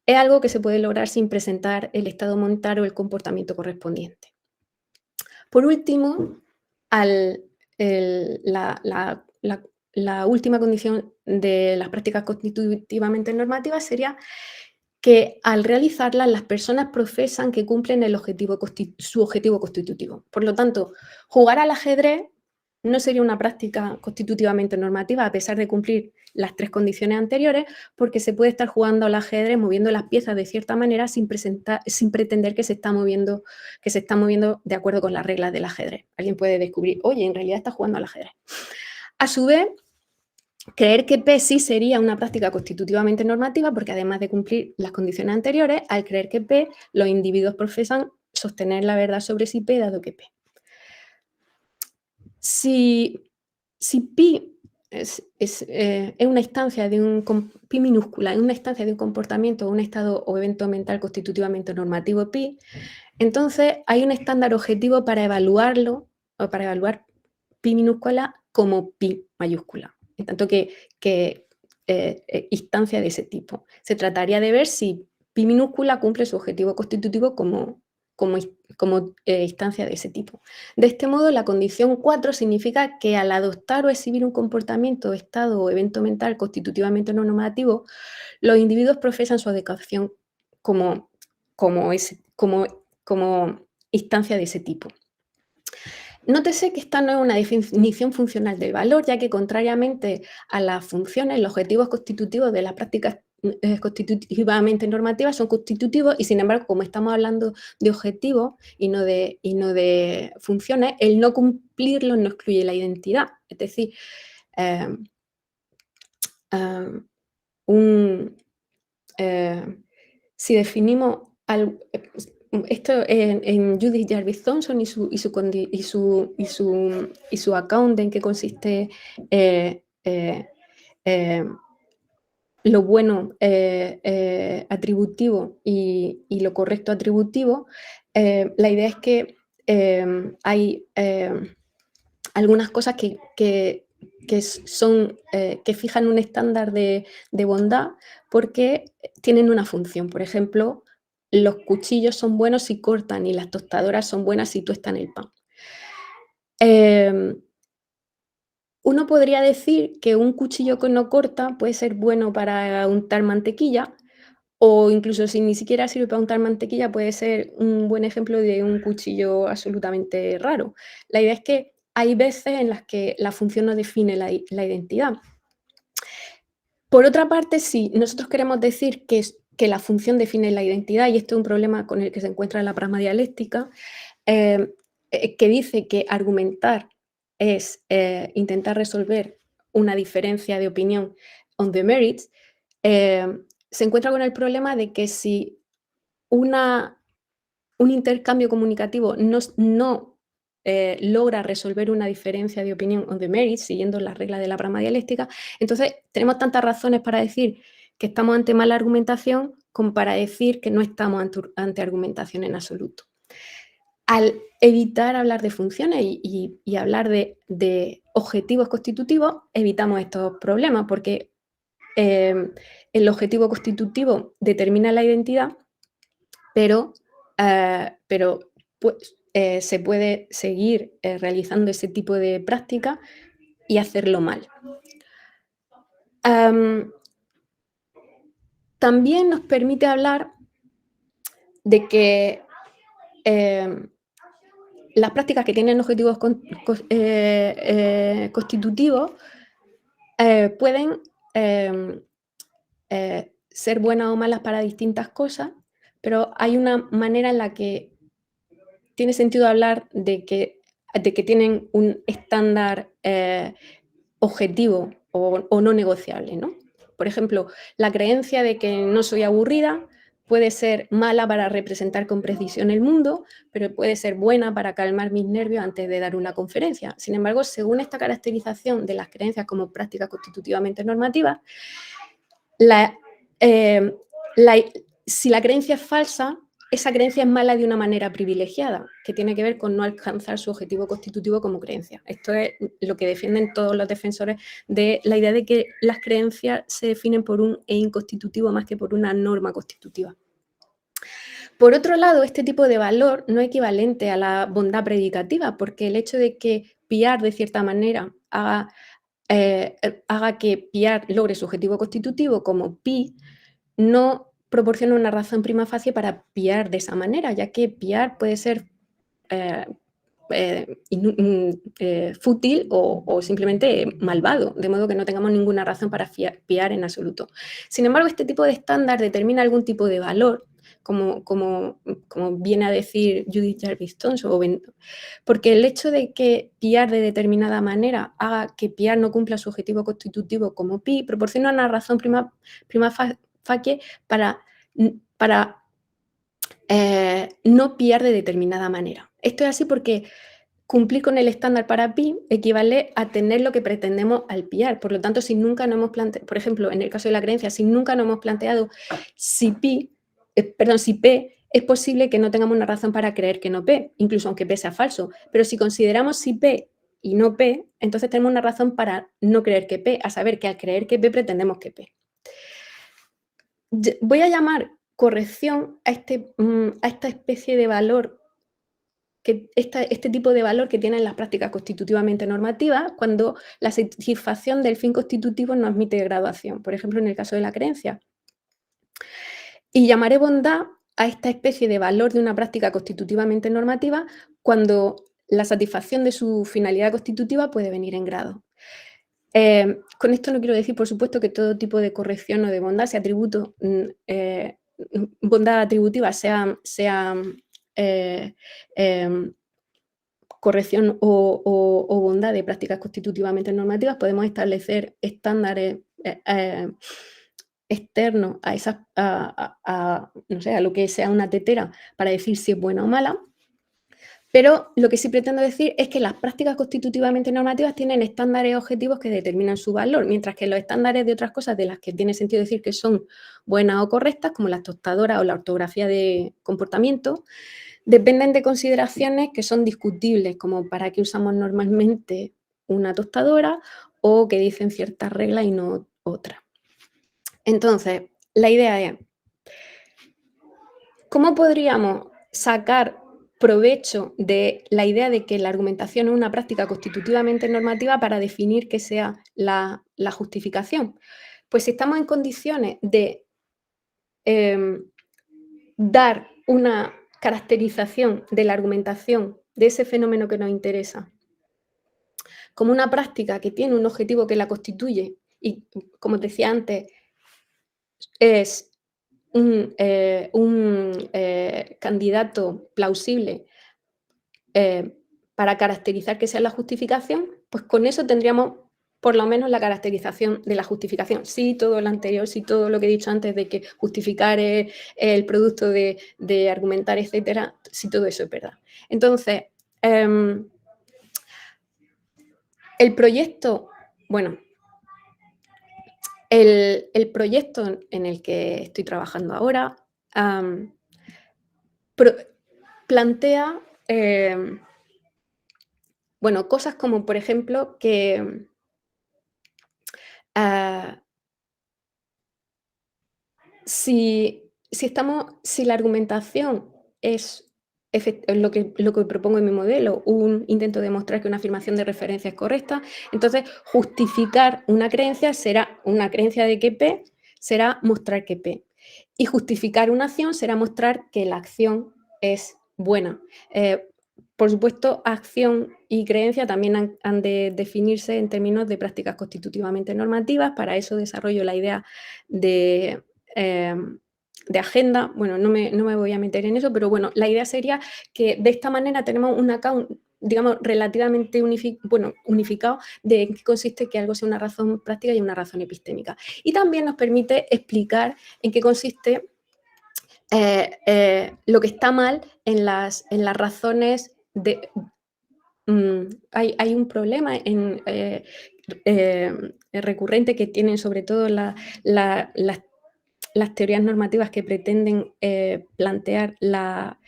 es algo que se puede lograr sin presentar el estado mental o el comportamiento correspondiente. Por último, la última condición de las prácticas constitutivamente normativas sería que al realizarlas las personas profesan que cumplen su objetivo constitutivo. Por lo tanto, jugar al ajedrez no sería una práctica constitutivamente normativa a pesar de cumplir las 3 condiciones anteriores, porque se puede estar jugando al ajedrez moviendo las piezas de cierta manera sin pretender que se está moviendo de acuerdo con las reglas del ajedrez. Alguien puede descubrir, oye, en realidad está jugando al ajedrez. A su vez, creer que P sí sería una práctica constitutivamente normativa porque además de cumplir las condiciones anteriores, al creer que P, los individuos profesan sostener la verdad sobre sí P dado que P. Si pi es una instancia de pi minúscula, es una instancia de un comportamiento, un estado o evento mental constitutivamente normativo pi, entonces hay un estándar objetivo para evaluarlo o para evaluar pi minúscula como pi mayúscula, en tanto que instancia de ese tipo. Se trataría de ver si pi minúscula cumple su objetivo constitutivo como instancia de ese tipo. De este modo, la condición 4 significa que al adoptar o exhibir un comportamiento, estado o evento mental constitutivamente no normativo, los individuos profesan su adecuación como instancia de ese tipo. Nótese que esta no es una definición funcional del valor, ya que contrariamente a las funciones, los objetivos constitutivos de las prácticas constitutivamente normativas son constitutivos y sin embargo, como estamos hablando de objetivos y no de funciones, el no cumplirlos no excluye la identidad. Es decir, si definimos esto en Judith Jarvis Thomson y su account en qué consiste lo bueno atributivo y lo correcto atributivo, la idea es que hay algunas cosas que fijan un estándar de bondad porque tienen una función. Por ejemplo, los cuchillos son buenos si cortan y las tostadoras son buenas si tuestan el pan. Uno podría decir que un cuchillo que no corta puede ser bueno para untar mantequilla, o incluso si ni siquiera sirve para untar mantequilla, puede ser un buen ejemplo de un cuchillo absolutamente raro. La idea es que hay veces en las que la función no define la identidad. Por otra parte, si nosotros queremos decir que la función define la identidad, y esto es un problema con el que se encuentra la pragma dialéctica, que dice que argumentar es intentar resolver una diferencia de opinión on the merits, se encuentra con el problema de que si un intercambio comunicativo no logra resolver una diferencia de opinión on the merits, siguiendo las reglas de la pragma dialéctica, entonces tenemos tantas razones para decir que estamos ante mala argumentación como para decir que no estamos ante argumentación en absoluto. Al evitar hablar de funciones y hablar de objetivos constitutivos, evitamos estos problemas porque el objetivo constitutivo determina la identidad, pero pues, se puede seguir realizando ese tipo de práctica y hacerlo mal. También nos permite hablar de que las prácticas que tienen objetivos constitutivos pueden ser buenas o malas para distintas cosas, pero hay una manera en la que tiene sentido hablar de que tienen un estándar objetivo o no negociable, ¿no? Por ejemplo, la creencia de que no soy aburrida puede ser mala para representar con precisión el mundo, pero puede ser buena para calmar mis nervios antes de dar una conferencia. Sin embargo, según esta caracterización de las creencias como prácticas constitutivamente normativas, si la creencia es falsa, esa creencia es mala de una manera privilegiada, que tiene que ver con no alcanzar su objetivo constitutivo como creencia. Esto es lo que defienden todos los defensores de la idea de que las creencias se definen por un inconstitutivo más que por una norma constitutiva. Por otro lado, este tipo de valor no es equivalente a la bondad predicativa, porque el hecho de que Piaget, de cierta manera, haga que Piaget logre su objetivo constitutivo como pi, no proporciona una razón prima facie para Piaget de esa manera, ya que Piaget puede ser fútil o simplemente malvado, de modo que no tengamos ninguna razón para Piaget en absoluto. Sin embargo, este tipo de estándar determina algún tipo de valor, como viene a decir Judith Jarvis Thomson, porque el hecho de que Piaget de determinada manera haga que Piaget no cumpla su objetivo constitutivo como pi, proporciona una razón prima facie para no Piaget de determinada manera. Esto es así porque cumplir con el estándar para pi equivale a tener lo que pretendemos al Piaget. Por lo tanto, si nunca no hemos planteado, por ejemplo, en el caso de la creencia, si nunca no hemos planteado si P es posible que no tengamos una razón para creer que no P, incluso aunque P sea falso. Pero si consideramos si P y no P, entonces tenemos una razón para no creer que P, a saber que al creer que P pretendemos que P. Voy a llamar corrección a esta especie de valor, este tipo de valor que tienen las prácticas constitutivamente normativas cuando la satisfacción del fin constitutivo no admite graduación, por ejemplo, en el caso de la creencia. Y llamaré bondad a esta especie de valor de una práctica constitutivamente normativa cuando la satisfacción de su finalidad constitutiva puede venir en grado. Con esto no quiero decir, por supuesto, que todo tipo de corrección o de bondad, sea atributo, bondad atributiva, sea corrección o bondad de prácticas constitutivamente normativas, podemos establecer estándares externos no sé, a lo que sea una tetera para decir si es buena o mala. Pero lo que sí pretendo decir es que las prácticas constitutivamente normativas tienen estándares objetivos que determinan su valor, mientras que los estándares de otras cosas de las que tiene sentido decir que son buenas o correctas, como las tostadoras o la ortografía de comportamiento, dependen de consideraciones que son discutibles, como para qué usamos normalmente una tostadora o que dicen ciertas reglas y no otras. Entonces, la idea es, ¿cómo podríamos sacar provecho de la idea de que la argumentación es una práctica constitutivamente normativa para definir qué sea la justificación? Pues si estamos en condiciones de dar una caracterización de la argumentación de ese fenómeno que nos interesa como una práctica que tiene un objetivo que la constituye y, como decía antes, es un candidato plausible para caracterizar que sea la justificación, pues con eso tendríamos por lo menos la caracterización de la justificación. Sí, todo lo anterior, sí, todo lo que he dicho antes de que justificar es el producto de argumentar, etcétera, sí, todo eso es verdad. Entonces, el proyecto, bueno, el proyecto en el que estoy trabajando ahora plantea, bueno, cosas como, por ejemplo, que si la argumentación es lo que propongo en mi modelo, un intento de demostrar que una afirmación de referencia es correcta, entonces justificar una creencia de que P será mostrar que P. Y justificar una acción será mostrar que la acción es buena. Por supuesto, acción y creencia también han de definirse en términos de prácticas constitutivamente normativas. Para eso desarrollo la idea de agenda. Bueno, no me voy a meter en eso, pero bueno, la idea sería que de esta manera tenemos un account, digamos, relativamente unificado de en qué consiste que algo sea una razón práctica y una razón epistémica. Y también nos permite explicar en qué consiste lo que está mal en las razones de... hay un problema recurrente que tienen sobre todo las teorías normativas que pretenden plantear la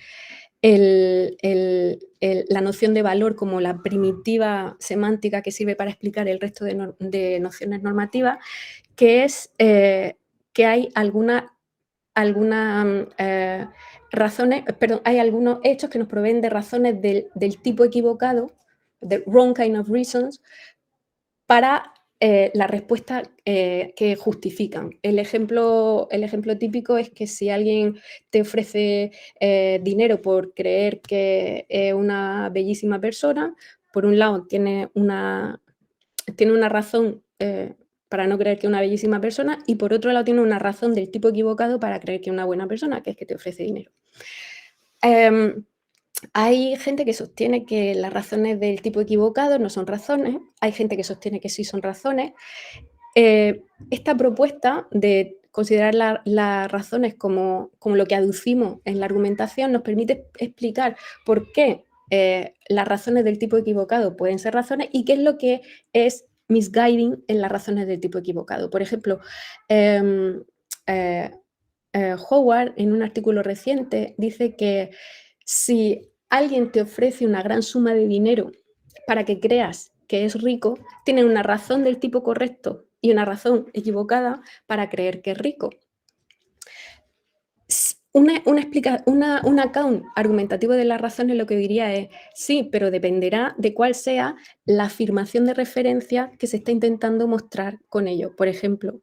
noción de valor como la primitiva semántica que sirve para explicar el resto de nociones normativas, que es que hay hay algunos hechos que nos proveen de razones del tipo equivocado, the wrong kind of reasons, para la respuesta que justifican. El ejemplo típico es que si alguien te ofrece dinero por creer que es una bellísima persona, por un lado tiene una razón para no creer que es una bellísima persona y por otro lado tiene una razón del tipo equivocado para creer que es una buena persona, que es que te ofrece dinero. Hay gente que sostiene que las razones del tipo equivocado no son razones, hay gente que sostiene que sí son razones. Esta propuesta de considerar las razones como lo que aducimos en la argumentación nos permite explicar por qué las razones del tipo equivocado pueden ser razones y qué es lo que es misguiding en las razones del tipo equivocado. Por ejemplo, Howard, en un artículo reciente, dice que si alguien te ofrece una gran suma de dinero para que creas que es rico, tiene una razón del tipo correcto y una razón equivocada para creer que es rico. Un account argumentativo de las razones lo que diría es, sí, pero dependerá de cuál sea la afirmación de referencia que se está intentando mostrar con ello. Por ejemplo,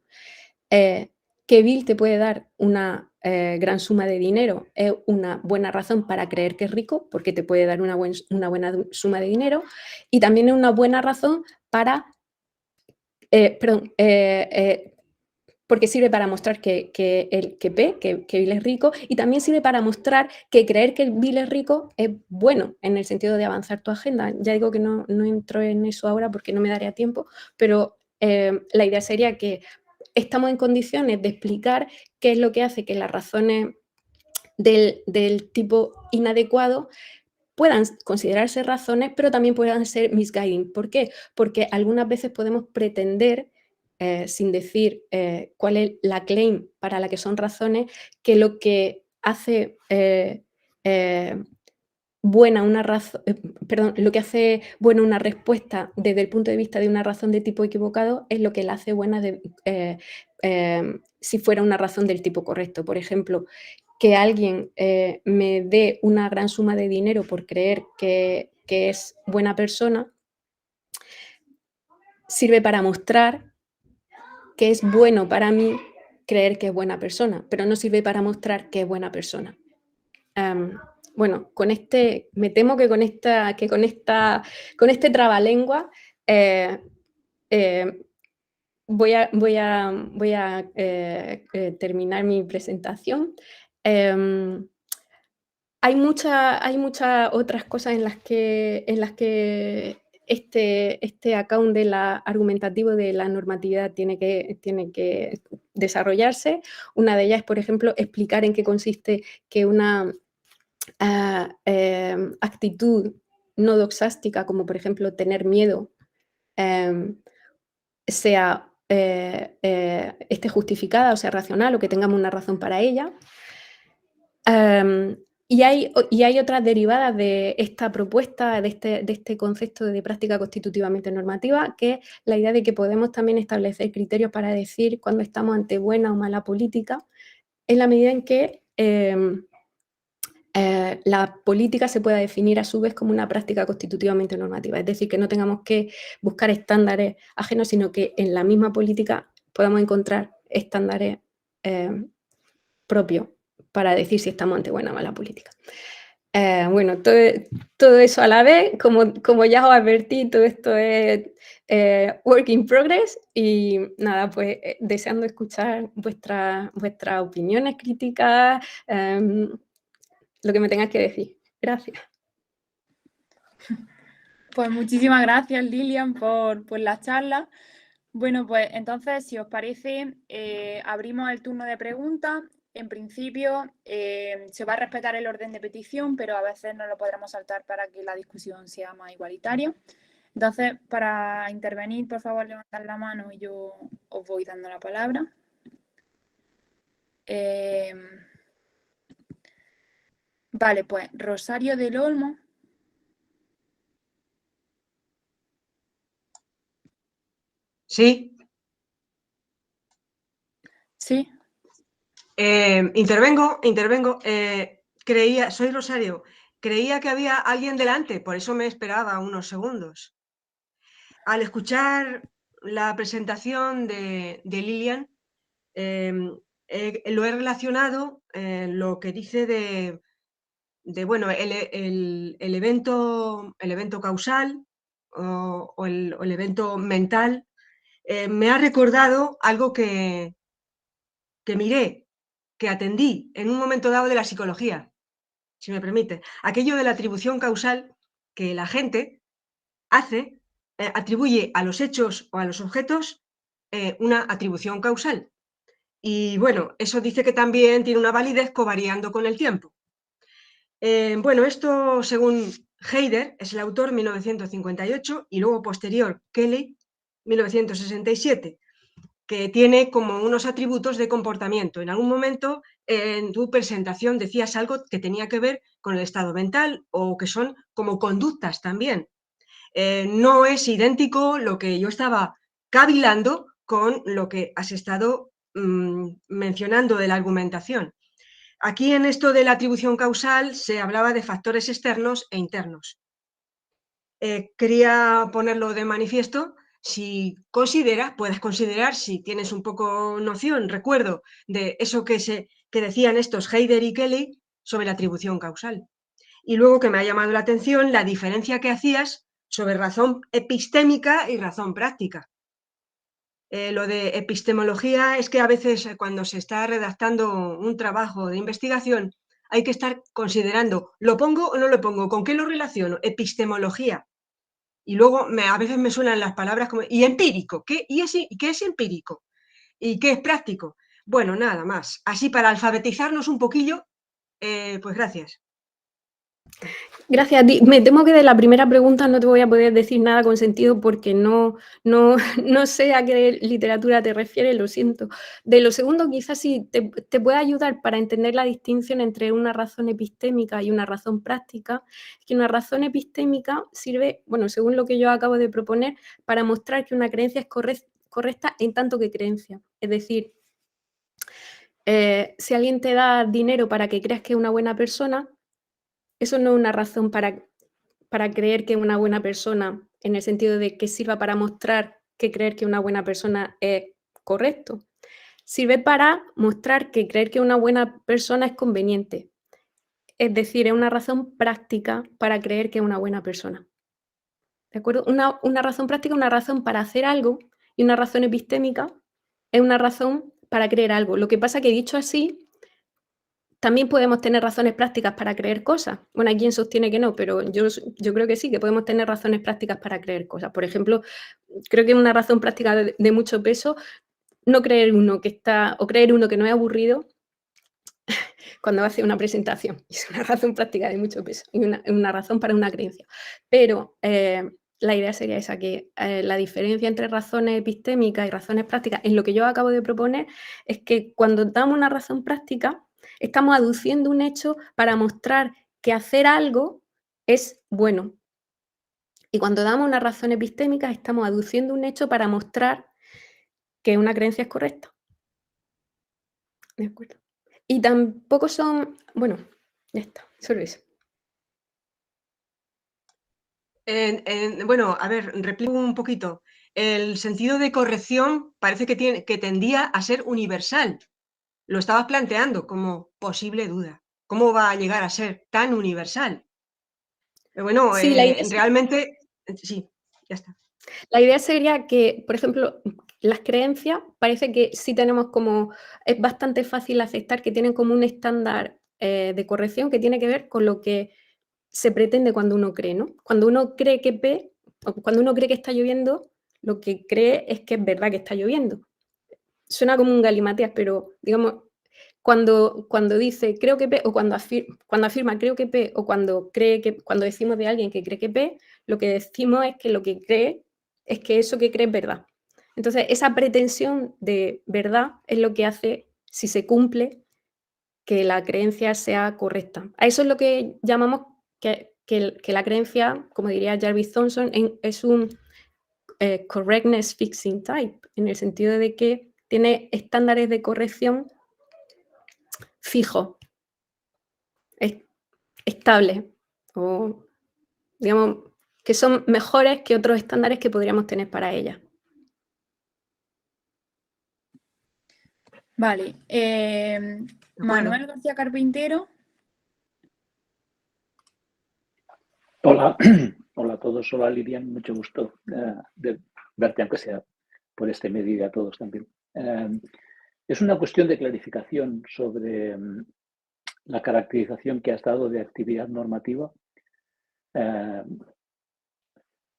que Bill te puede dar una gran suma de dinero es una buena razón para creer que es rico, porque te puede dar una buena suma de dinero, y también es una buena razón para... porque sirve para mostrar que Bill es rico y también sirve para mostrar que creer que Bill es rico es bueno en el sentido de avanzar tu agenda. Ya digo que no entro en eso ahora porque no me daría tiempo, pero la idea sería que estamos en condiciones de explicar qué es lo que hace que las razones del tipo inadecuado puedan considerarse razones, pero también puedan ser misguiding. ¿Por qué? Porque algunas veces podemos pretender, sin decir cuál es la claim para la que son razones, que lo que hace buena una razón, lo que hace buena una respuesta desde el punto de vista de una razón de tipo equivocado es lo que la hace buena si fuera una razón del tipo correcto. Por ejemplo, que alguien me dé una gran suma de dinero por creer que es buena persona, sirve para mostrar que es bueno para mí creer que es buena persona, pero no sirve para mostrar que es buena persona. Bueno, me temo que con este trabalengua voy a terminar mi presentación. Hay muchas otras cosas en las que este account de la argumentativo de la normatividad tiene que desarrollarse. Una de ellas es, por ejemplo, explicar en qué consiste que una actitud no doxástica, como por ejemplo tener miedo, esté justificada o sea racional o que tengamos una razón para ella. Y hay otras derivadas de esta propuesta, de este concepto de práctica constitutivamente normativa, que es la idea de que podemos también establecer criterios para decir cuándo estamos ante buena o mala política, en la medida en que la política se pueda definir a su vez como una práctica constitutivamente normativa. Es decir, que no tengamos que buscar estándares ajenos, sino que en la misma política podamos encontrar estándares propios para decir si estamos ante buena o mala política. Bueno, todo eso a la vez, como ya os advertí, todo esto es work in progress y nada, pues deseando escuchar vuestras opiniones, críticas, lo que me tengas que decir. Gracias. Pues muchísimas gracias, Lilian, por la charla. Bueno, pues entonces, si os parece, abrimos el turno de preguntas. en principio se va a respetar el orden de petición, pero a veces no lo podremos saltar para que la discusión sea más igualitaria. Entonces, para intervenir, por favor, levantad la mano y yo os voy dando la palabra. Vale, pues Rosario del Olmo. Sí. Sí. Intervengo. Soy Rosario. Creía que había alguien delante, por eso me esperaba unos segundos. Al escuchar la presentación de Lilian, lo he relacionado lo que dice de bueno, el evento causal o el evento mental. Me ha recordado algo que miré, que atendí en un momento dado de la psicología, si me permite. Aquello de la atribución causal que la gente hace, atribuye a los hechos o a los objetos una atribución causal. Y bueno, eso dice que también tiene una validez covariando con el tiempo. Bueno, esto según Heider, es el autor, 1958, y luego posterior Kelly, 1967, que tiene como unos atributos de comportamiento. En algún momento en tu presentación decías algo que tenía que ver con el estado mental o que son como conductas también. No es idéntico lo que yo estaba cavilando con lo que has estado mencionando de la argumentación. Aquí en esto de la atribución causal se hablaba de factores externos e internos. Quería ponerlo de manifiesto. Si puedes considerar, si tienes un poco noción, recuerdo de eso que decían estos Heider y Kelly sobre la atribución causal. Y luego que me ha llamado la atención la diferencia que hacías sobre razón epistémica y razón práctica. Lo de epistemología es que a veces cuando se está redactando un trabajo de investigación hay que estar considerando, ¿lo pongo o no lo pongo? ¿Con qué lo relaciono? Epistemología. Y luego a veces me suenan las palabras como, ¿y empírico? ¿Qué es empírico? ¿Y qué es práctico? Bueno, nada más. Así para alfabetizarnos un poquillo, pues gracias. Gracias a ti. Me temo que de la primera pregunta no te voy a poder decir nada con sentido porque no sé a qué literatura te refieres, lo siento. De lo segundo, quizás sí te pueda ayudar para entender la distinción entre una razón epistémica y una razón práctica. Es que una razón epistémica sirve, bueno, según lo que yo acabo de proponer, para mostrar que una creencia es correcta en tanto que creencia. Es decir, si alguien te da dinero para que creas que es una buena persona, eso no es una razón para creer que una buena persona, en el sentido de que sirva para mostrar que creer que una buena persona es correcto. Sirve para mostrar que creer que una buena persona es conveniente. Es decir, es una razón práctica para creer que es una buena persona. ¿De acuerdo? Una razón práctica es una razón para hacer algo y una razón epistémica es una razón para creer algo. Lo que pasa que dicho así, también podemos tener razones prácticas para creer cosas. Bueno, hay quien sostiene que no, pero yo creo que sí, que podemos tener razones prácticas para creer cosas. Por ejemplo, creo que es una razón práctica de mucho peso no creer uno que está, o creer uno que no es aburrido cuando va a hacer una presentación. Es una razón práctica de mucho peso y una razón para una creencia. Pero la idea sería esa, que la diferencia entre razones epistémicas y razones prácticas en lo que yo acabo de proponer es que cuando damos una razón práctica, estamos aduciendo un hecho para mostrar que hacer algo es bueno. Y cuando damos una razón epistémica, estamos aduciendo un hecho para mostrar que una creencia es correcta. ¿De acuerdo? Y tampoco son... Bueno, ya está, solo eso. Bueno, a ver, replico un poquito. El sentido de corrección parece que tendía a ser universal. Lo estabas planteando como posible duda. ¿Cómo va a llegar a ser tan universal? Bueno, Sí, la idea realmente, sí, ya está. La idea sería que, por ejemplo, las creencias parece que sí tenemos como, es bastante fácil aceptar que tienen como un estándar de corrección que tiene que ver con lo que se pretende cuando uno cree, ¿no? Cuando uno cree que cuando uno cree que está lloviendo, lo que cree es que es verdad que está lloviendo. Suena como un galimatías, pero digamos, cuando dice creo que P, o cuando afirma creo que P, o cuando decimos de alguien que cree que P, lo que decimos es que lo que cree es que eso que cree es verdad. Entonces, esa pretensión de verdad es lo que hace, si se cumple, que la creencia sea correcta. A eso es lo que llamamos que la creencia, como diría Jarvis Thompson, es un correctness fixing type, en el sentido de que tiene estándares de corrección fijos, estables, o digamos que son mejores que otros estándares que podríamos tener para ella. Vale. Manuel García Carpintero. Hola, hola a todos, hola Lilian, mucho gusto de verte, aunque sea por este medio, y a todos también. Es una cuestión de clarificación sobre la caracterización que has dado de actividad normativa.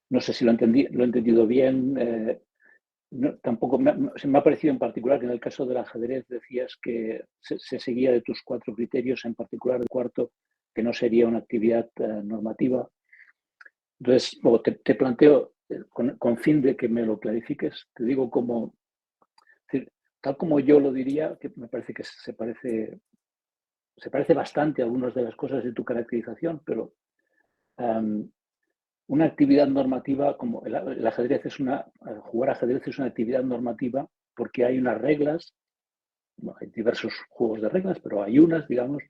No sé si lo he entendido bien. Tampoco se me ha parecido en particular que en el caso del ajedrez decías que se seguía de tus 4 criterios, en particular el cuarto, que no sería una actividad normativa. Entonces, te planteo, con fin de que me lo clarifiques, te digo como, tal como yo lo diría, que me parece que se parece bastante a algunas de las cosas de tu caracterización, pero una actividad normativa, como el ajedrez jugar ajedrez es una actividad normativa porque hay unas reglas, bueno, hay diversos juegos de reglas, pero hay unas, digamos,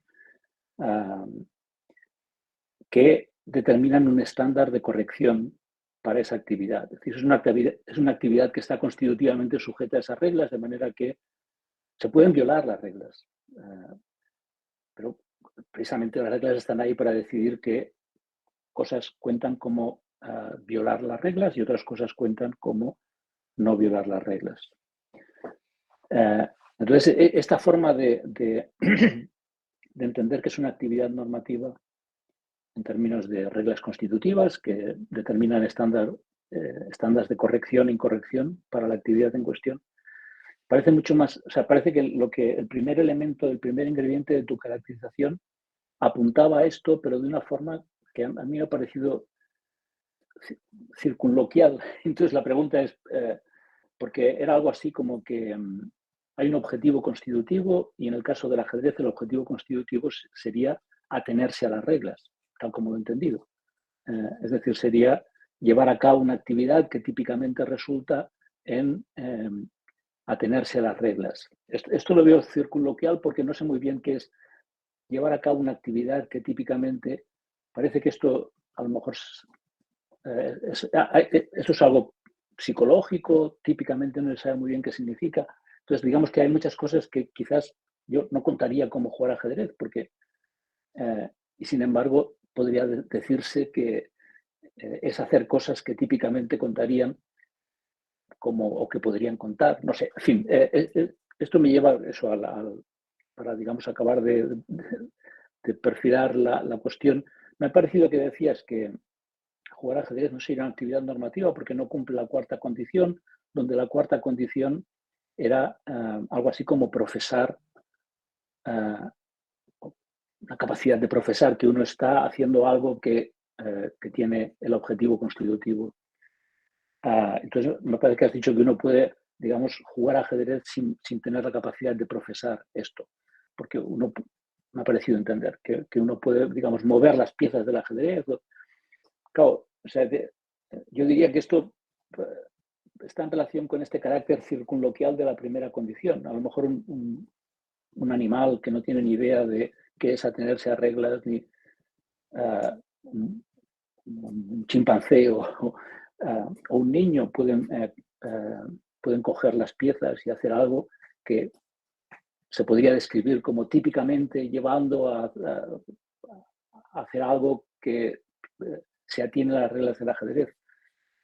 que determinan un estándar de corrección para esa actividad. Es decir, es una actividad que está constitutivamente sujeta a esas reglas, de manera que se pueden violar las reglas. Pero precisamente las reglas están ahí para decidir qué cosas cuentan como violar las reglas y otras cosas cuentan como no violar las reglas. Entonces, esta forma de entender que es una actividad normativa en términos de reglas constitutivas que determinan estándares de corrección e incorrección para la actividad en cuestión, parece mucho más, o sea, parece que el primer elemento, el primer ingrediente de tu caracterización apuntaba a esto, pero de una forma que a mí me ha parecido circunloquial. Entonces la pregunta es, porque era algo así como que hay un objetivo constitutivo y en el caso del ajedrez el objetivo constitutivo sería atenerse a las reglas, tal como lo he entendido. Es decir, sería llevar a cabo una actividad que típicamente resulta en atenerse a las reglas. Esto lo veo circunloquial porque no sé muy bien qué es llevar a cabo una actividad que típicamente parece que esto a lo mejor esto es algo psicológico, típicamente no se sabe muy bien qué significa. Entonces, digamos que hay muchas cosas que quizás yo no contaría como jugar ajedrez, porque, y sin embargo, podría decirse que es hacer cosas que típicamente contarían como, o que podrían contar, no sé, en fin, esto me lleva eso para, digamos, acabar de perfilar la cuestión. Me ha parecido que decías que jugar ajedrez no sería una actividad normativa porque no cumple la cuarta condición, donde la cuarta condición era algo así como profesar, la capacidad de profesar que uno está haciendo algo que tiene el objetivo constitutivo. Entonces, me parece que has dicho que uno puede, digamos, jugar ajedrez sin tener la capacidad de profesar esto, porque uno me ha parecido entender que uno puede, digamos, mover las piezas del ajedrez. Claro, o sea, yo diría que esto está en relación con este carácter circunloquial de la primera condición. A lo mejor un animal que no tiene ni idea de qué es atenerse a reglas, ni un chimpancé o un niño pueden coger las piezas y hacer algo que se podría describir como típicamente llevando a hacer algo que se atiene a las reglas del ajedrez.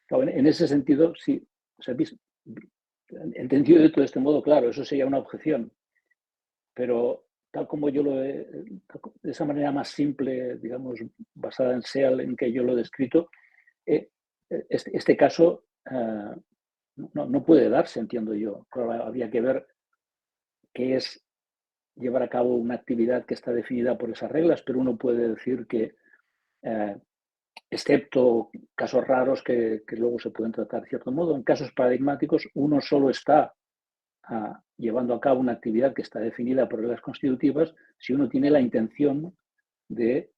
En ese sentido, sí, o sea, entendido de todo este modo, claro, eso sería una objeción, pero tal como yo de esa manera más simple, digamos, basada en SEAL, en que yo lo he descrito, este caso no puede darse, entiendo yo. Claro, habría que ver qué es llevar a cabo una actividad que está definida por esas reglas, pero uno puede decir que, excepto casos raros que luego se pueden tratar de cierto modo, en casos paradigmáticos uno solo está llevando a cabo una actividad que está definida por reglas constitutivas si uno tiene la intención de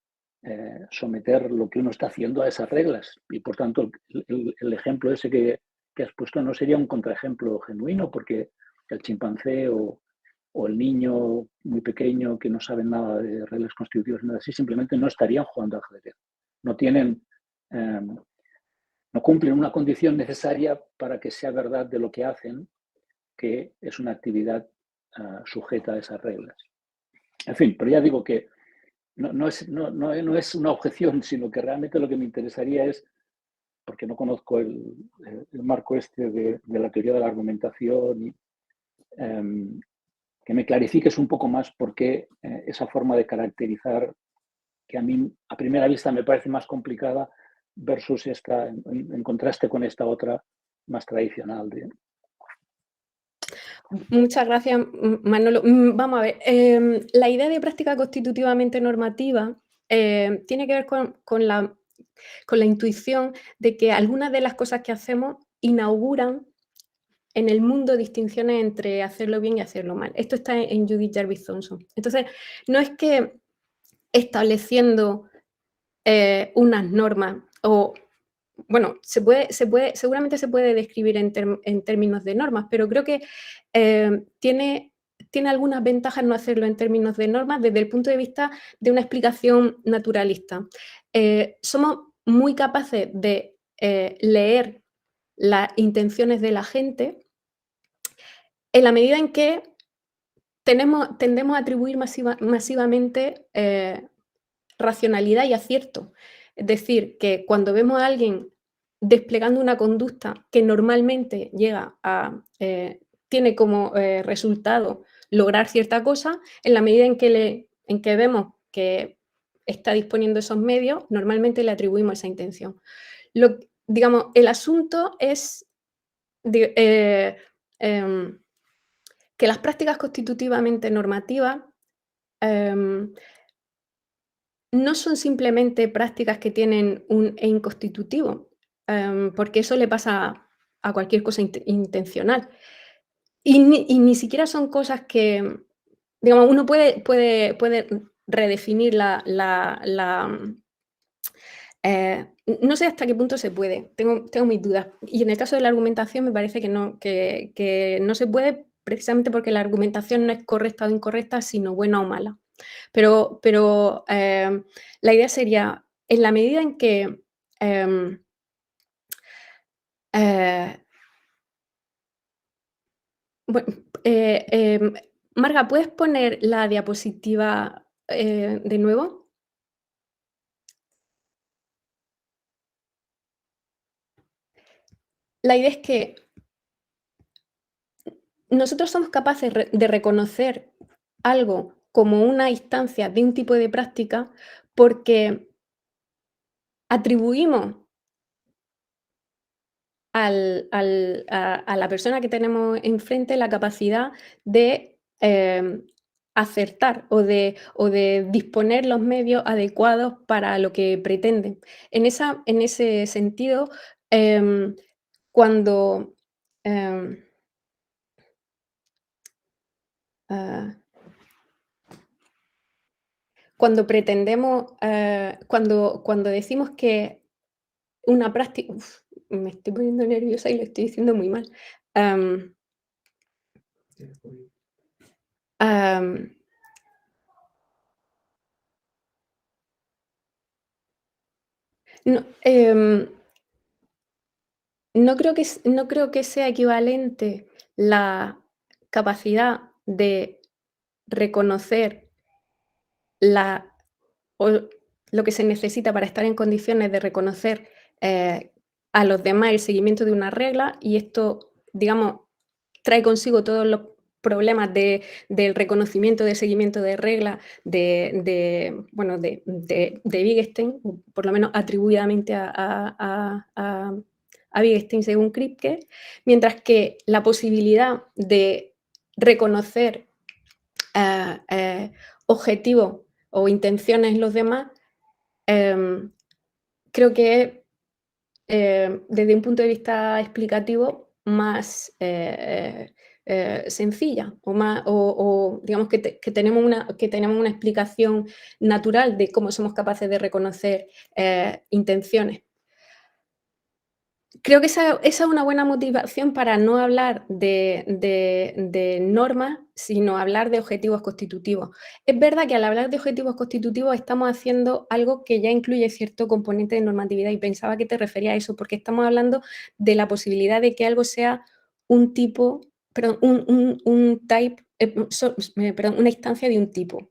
someter lo que uno está haciendo a esas reglas. Y por tanto, el ejemplo ese que has puesto no sería un contraejemplo genuino, porque el chimpancé o el niño muy pequeño que no sabe nada de reglas constitutivas, nada así, simplemente no estarían jugando ajedrez. No tienen, no cumplen una condición necesaria para que sea verdad de lo que hacen, que es una actividad sujeta a esas reglas. En fin, pero ya digo que no es una objeción, sino que realmente lo que me interesaría es, porque no conozco el marco este de la teoría de la argumentación, que me clarifiques un poco más por qué esa forma de caracterizar, que a mí a primera vista me parece más complicada, versus esta, en contraste con esta otra más tradicional. Muchas gracias, Manolo. Vamos a ver, la idea de práctica constitutivamente normativa tiene que ver con la intuición de que algunas de las cosas que hacemos inauguran en el mundo distinciones entre hacerlo bien y hacerlo mal. Esto está en Judith Jarvis Thomson. Entonces, no es que estableciendo unas normas o... Bueno, seguramente se puede describir en términos de normas, pero creo que tiene algunas ventajas no hacerlo en términos de normas desde el punto de vista de una explicación naturalista. Somos muy capaces de leer las intenciones de la gente en la medida en que tendemos a atribuir masivamente racionalidad y acierto. Es decir, que cuando vemos a alguien desplegando una conducta que normalmente tiene como resultado lograr cierta cosa, en la medida en que vemos que está disponiendo esos medios, normalmente le atribuimos esa intención. Digamos, el asunto es que las prácticas constitutivamente normativas no son simplemente prácticas que tienen un e inconstitutivo, porque eso le pasa a cualquier cosa intencional. Y ni siquiera son cosas que, digamos, uno puede redefinir no sé hasta qué punto se puede, tengo mis dudas. Y en el caso de la argumentación me parece que no se puede, precisamente porque la argumentación no es correcta o incorrecta, sino buena o mala. Pero la idea sería, en la medida en que Marga, ¿puedes poner la diapositiva de nuevo? La idea es que nosotros somos capaces de reconocer algo como una instancia de un tipo de práctica porque atribuimos a la persona que tenemos enfrente la capacidad de acertar o de disponer los medios adecuados para lo que pretenden. En ese sentido, cuando pretendemos, cuando decimos que una práctica... me estoy poniendo nerviosa y lo estoy diciendo muy mal. No creo que sea equivalente la capacidad de reconocer lo que se necesita para estar en condiciones de reconocer a los demás el seguimiento de una regla, y esto, digamos, trae consigo todos los problemas del reconocimiento del seguimiento de reglas de Wittgenstein, por lo menos atribuidamente a Wittgenstein según Kripke, mientras que la posibilidad de reconocer objetivos o intenciones en los demás, creo que desde un punto de vista explicativo más sencilla o digamos que tenemos una explicación natural de cómo somos capaces de reconocer intenciones. Creo que esa es una buena motivación para no hablar de normas, sino hablar de objetivos constitutivos. Es verdad que al hablar de objetivos constitutivos estamos haciendo algo que ya incluye cierto componente de normatividad y pensaba que te refería a eso, porque estamos hablando de la posibilidad de que algo sea un tipo, perdón, un type, una instancia de un tipo.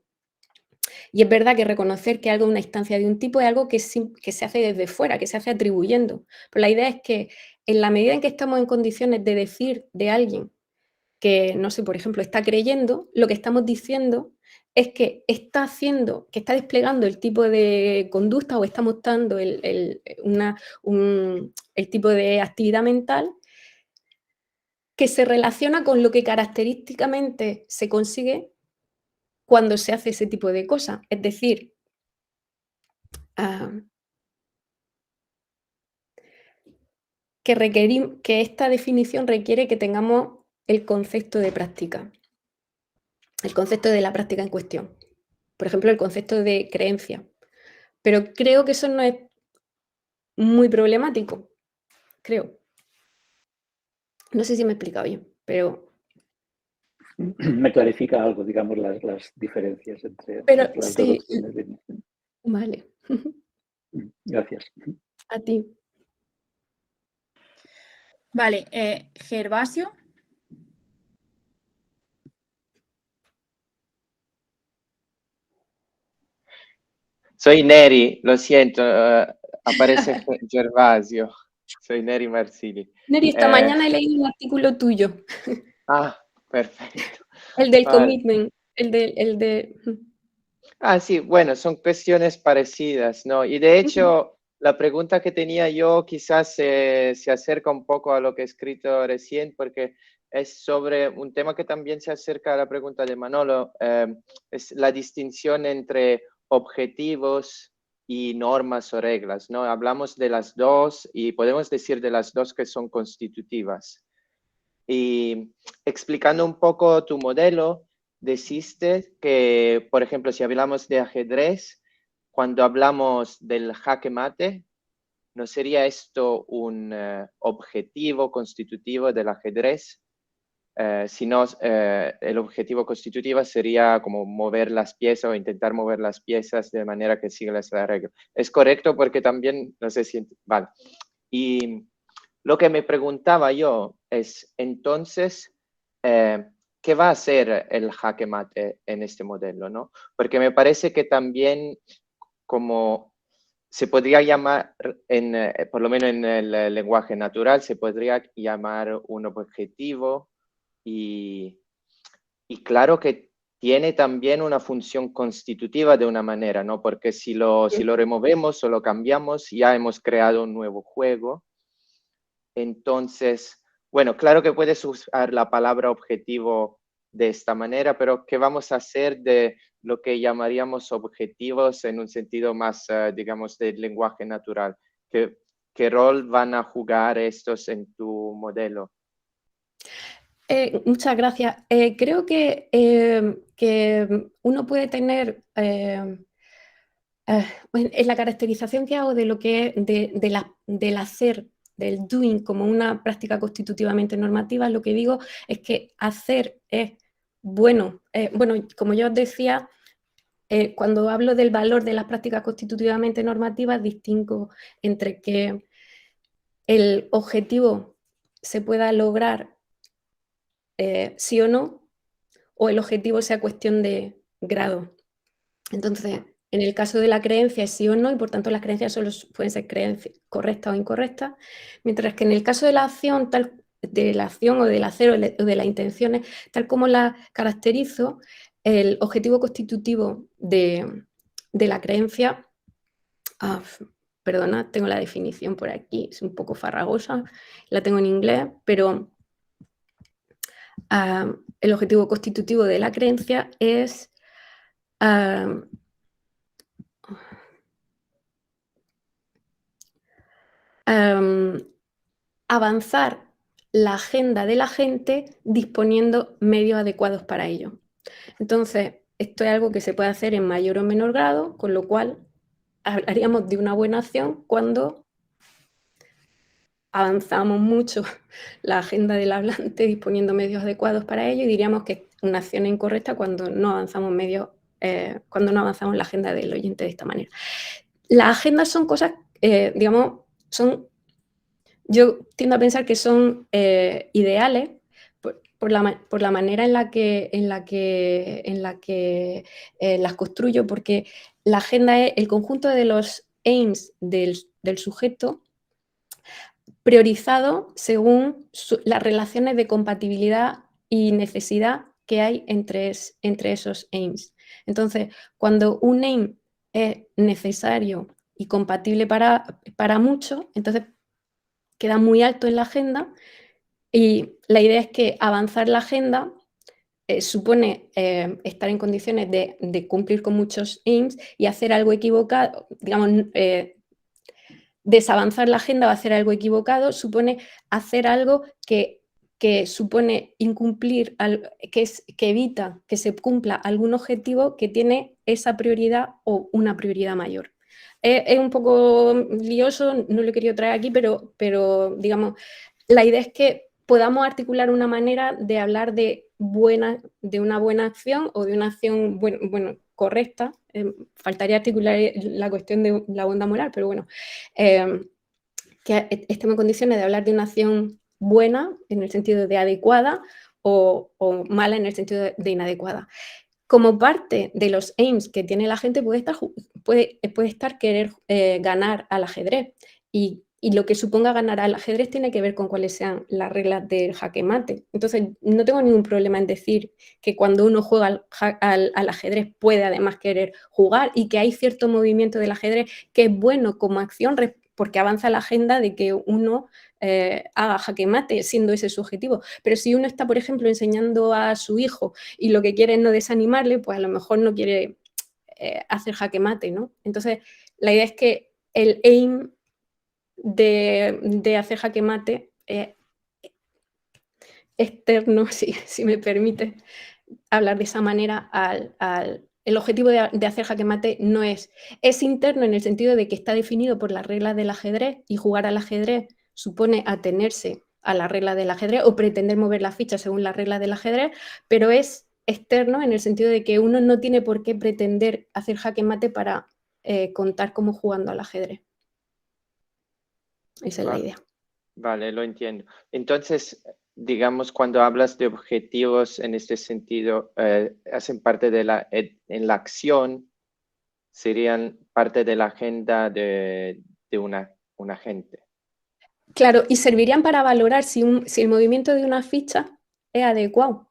Y es verdad que reconocer que algo es una instancia de un tipo es algo que se hace desde fuera, que se hace atribuyendo. Pero la idea es que en la medida en que estamos en condiciones de decir de alguien que, no sé, por ejemplo, está creyendo, lo que estamos diciendo es que está haciendo, que está desplegando el tipo de conducta o está mostrando el tipo de actividad mental que se relaciona con lo que característicamente se consigue cuando se hace ese tipo de cosas. Es decir, que esta definición requiere que tengamos el concepto de práctica, el concepto de la práctica en cuestión. Por ejemplo, el concepto de creencia. Pero creo que eso no es muy problemático, creo. No sé si me he explicado bien, pero... Me clarifica algo, digamos, las diferencias entre Pero las sí, dos opciones de... vale. Gracias. A ti. Vale, Gervasio. Soy Neri, lo siento, aparece Gervasio. Soy Neri Marsili. Neri, esta mañana he leído un artículo tuyo. Ah, perfecto. El del Vale. commitment, el de... Ah, sí, bueno, son cuestiones parecidas, ¿no? Y de hecho, la pregunta que tenía yo quizás se acerca un poco a lo que he escrito recién, porque es sobre un tema que también se acerca a la pregunta de Manolo, es la distinción entre objetivos y normas o reglas, ¿no? Hablamos de las dos y podemos decir de las dos que son constitutivas. Y explicando un poco tu modelo, deciste que, por ejemplo, si hablamos de ajedrez, cuando hablamos del jaque mate, ¿no sería esto un objetivo constitutivo del ajedrez? Sino el objetivo constitutivo sería como mover las piezas o intentar mover las piezas de manera que siga esa regla. ¿Es correcto? Porque también, no sé si... Vale. Y lo que me preguntaba yo es, entonces, ¿qué va a hacer el jaque mate en este modelo, ¿no? Porque me parece que también como se podría llamar, por lo menos en el lenguaje natural, se podría llamar un objetivo y claro que tiene también una función constitutiva de una manera, ¿no? Porque si lo removemos o lo cambiamos, ya hemos creado un nuevo juego. Entonces, bueno, claro que puedes usar la palabra objetivo de esta manera, pero ¿qué vamos a hacer de lo que llamaríamos objetivos en un sentido más, digamos, del lenguaje natural? ¿Qué rol van a jugar estos en tu modelo? Muchas gracias. Creo que uno puede tener, en la caracterización que hago de lo que es del hacer, del doing como una práctica constitutivamente normativa, lo que digo es que hacer es bueno. Bueno, como yo os decía, cuando hablo del valor de las prácticas constitutivamente normativas, distingo entre que el objetivo se pueda lograr sí o no, o el objetivo sea cuestión de grado. Entonces, en el caso de la creencia es sí o no, y por tanto las creencias solo pueden ser creencias correctas o incorrectas, mientras que en el caso de la acción, o del hacer o de las intenciones, tal como la caracterizo, el objetivo constitutivo de la creencia, perdona, tengo la definición por aquí, es un poco farragosa, la tengo en inglés, pero el objetivo constitutivo de la creencia es avanzar la agenda de la gente disponiendo medios adecuados para ello. Entonces, esto es algo que se puede hacer en mayor o menor grado, con lo cual hablaríamos de una buena acción cuando avanzamos mucho la agenda del hablante disponiendo medios adecuados para ello, y diríamos que es una acción incorrecta cuando no avanzamos cuando no avanzamos la agenda del oyente de esta manera. Las agendas son cosas, digamos, yo tiendo a pensar que son ideales por la manera en la que las construyo, porque la agenda es el conjunto de los aims del sujeto priorizado según las relaciones de compatibilidad y necesidad que hay entre esos aims. Entonces, cuando un aim es necesario y compatible para muchos, entonces queda muy alto en la agenda, y la idea es que avanzar la agenda supone estar en condiciones de cumplir con muchos aims y hacer algo equivocado, digamos, desavanzar la agenda o hacer algo equivocado supone hacer algo que supone incumplir, que evita que se cumpla algún objetivo que tiene esa prioridad o una prioridad mayor. Es un poco lioso, no lo he querido traer aquí, pero digamos, la idea es que podamos articular una manera de hablar de una buena acción o de una acción correcta. Faltaría articular la cuestión de la bondad moral, pero bueno, que estemos en condiciones de hablar de una acción buena en el sentido de adecuada o mala en el sentido de inadecuada. Como parte de los aims que tiene la gente puede estar querer ganar al ajedrez, y lo que suponga ganar al ajedrez tiene que ver con cuáles sean las reglas del jaque mate. Entonces, no tengo ningún problema en decir que cuando uno juega al ajedrez puede además querer jugar, y que hay cierto movimiento del ajedrez que es bueno como acción porque avanza la agenda de que uno haga jaque mate, siendo ese su objetivo. Pero si uno está, por ejemplo, enseñando a su hijo y lo que quiere es no desanimarle, pues a lo mejor no quiere hacer jaque mate, ¿no? Entonces, la idea es que el aim de hacer jaque mate externo, si me permite hablar de esa manera, el objetivo de hacer jaque mate no es interno en el sentido de que está definido por las reglas del ajedrez, y jugar al ajedrez supone atenerse a las reglas del ajedrez o pretender mover la ficha según las reglas del ajedrez, pero es externo en el sentido de que uno no tiene por qué pretender hacer jaque mate para contar como jugando al ajedrez. Esa es la idea. Vale, lo entiendo. Entonces, digamos, cuando hablas de objetivos en este sentido, hacen parte en la acción, serían parte de la agenda de un agente. Claro, y servirían para valorar si el movimiento de una ficha es adecuado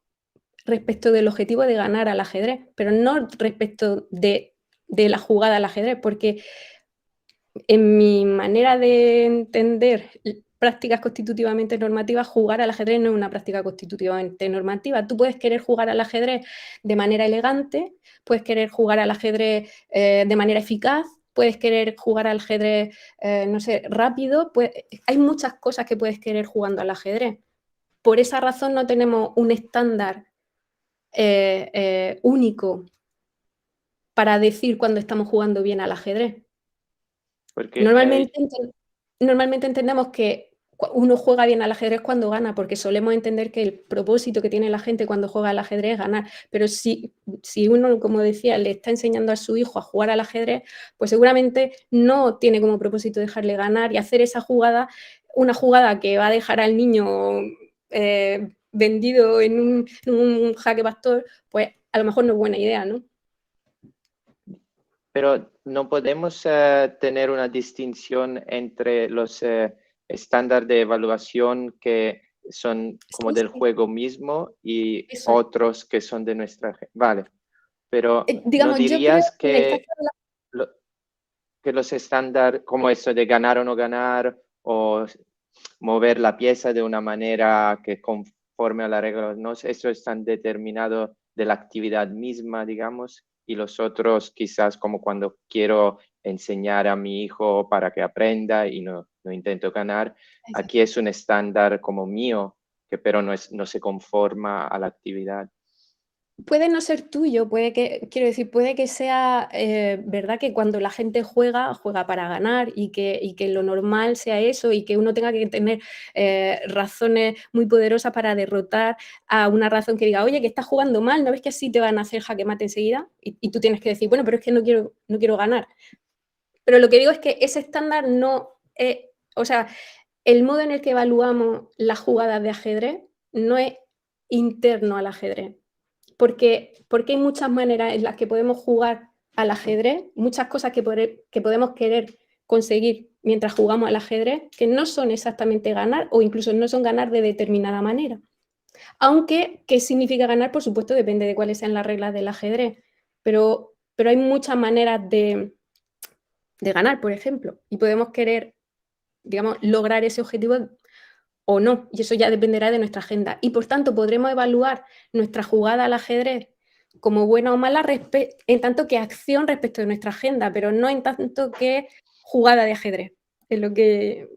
respecto del objetivo de ganar al ajedrez, pero no respecto de la jugada al ajedrez, porque en mi manera de entender prácticas constitutivamente normativas, jugar al ajedrez no es una práctica constitutivamente normativa. Tú puedes querer jugar al ajedrez de manera elegante, puedes querer jugar al ajedrez de manera eficaz, puedes querer jugar al ajedrez, no sé, rápido. Hay muchas cosas que puedes querer jugando al ajedrez. Por esa razón no tenemos un estándar único para decir cuando estamos jugando bien al ajedrez. Porque Normalmente entendemos que uno juega bien al ajedrez cuando gana, porque solemos entender que el propósito que tiene la gente cuando juega al ajedrez es ganar. Pero si uno, como decía, le está enseñando a su hijo a jugar al ajedrez, pues seguramente no tiene como propósito dejarle ganar y hacer esa jugada, una jugada que va a dejar al niño vendido en un jaque pastor, pues a lo mejor no es buena idea, ¿no? Pero no podemos tener una distinción entre los estándares de evaluación que son como del juego mismo y otros que son de nuestra... Vale, pero digamos, ¿no dirías yo creo que los estándares como eso de ganar o no ganar o mover la pieza de una manera que conforme a la regla, ¿no? Eso están determinado de la actividad misma, digamos, y los otros quizás como cuando quiero enseñar a mi hijo para que aprenda y no intento ganar. Aquí es un estándar como mío, que pero no se conforma a la actividad. Puede no ser tuyo, puede que sea verdad que cuando la gente juega para ganar y que lo normal sea eso y que uno tenga que tener razones muy poderosas para derrotar a una razón que diga, oye, que estás jugando mal, ¿no ves que así te van a hacer jaque mate enseguida? Y tú tienes que decir, bueno, pero es que no quiero ganar. Pero lo que digo es que ese estándar no es, o sea, el modo en el que evaluamos las jugadas de ajedrez no es interno al ajedrez. Porque hay muchas maneras en las que podemos jugar al ajedrez, muchas cosas que podemos querer conseguir mientras jugamos al ajedrez, que no son exactamente ganar o incluso no son ganar de determinada manera. Aunque, ¿qué significa ganar? Por supuesto, depende de cuáles sean las reglas del ajedrez. Pero hay muchas maneras de ganar, por ejemplo, y podemos querer, digamos, lograr ese objetivo o no, y eso ya dependerá de nuestra agenda. Y por tanto podremos evaluar nuestra jugada al ajedrez como buena o mala en tanto que acción respecto de nuestra agenda, pero no en tanto que jugada de ajedrez, es lo que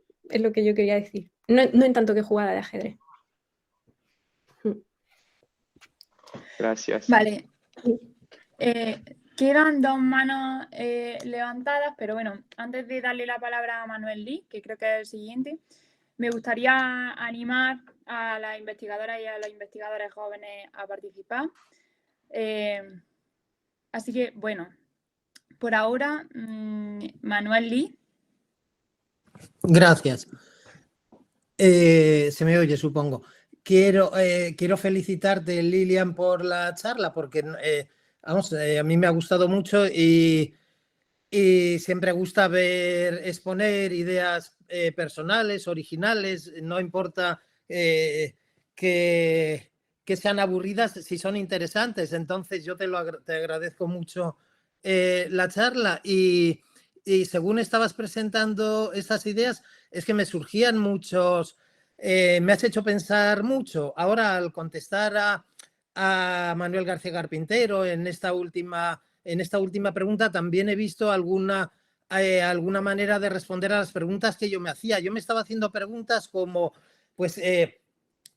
yo quería decir. No en tanto que jugada de ajedrez. Gracias. Vale. Quedan 2 manos levantadas, pero bueno, antes de darle la palabra a Manuel Lee, que creo que es el siguiente, me gustaría animar a las investigadoras y a los investigadores jóvenes a participar. Así que, bueno, por ahora, Manuel Lee. Gracias. Se me oye, supongo. Quiero felicitarte, Lilian, por la charla, porque a mí me ha gustado mucho y siempre gusta exponer ideas personales, originales, no importa que sean aburridas, si son interesantes. Entonces yo te agradezco mucho la charla y según estabas presentando estas ideas, es que me surgían muchos, me has hecho pensar mucho. Ahora, al contestar a Manuel García Carpintero en esta última pregunta, también he visto alguna manera de responder a las preguntas que yo me hacía. Yo me estaba haciendo preguntas como, pues,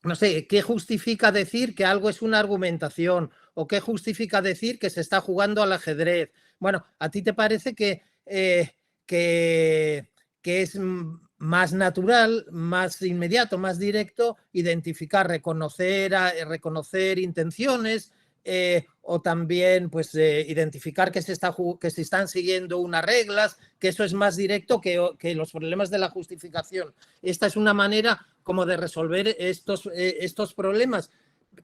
no sé, ¿qué justifica decir que algo es una argumentación? ¿O qué justifica decir que se está jugando al ajedrez? Bueno, ¿a ti te parece que es más natural, más inmediato, más directo identificar, reconocer intenciones, o también pues identificar que se están siguiendo unas reglas, que eso es más directo que los problemas de la justificación? Esta es una manera como de resolver estos problemas,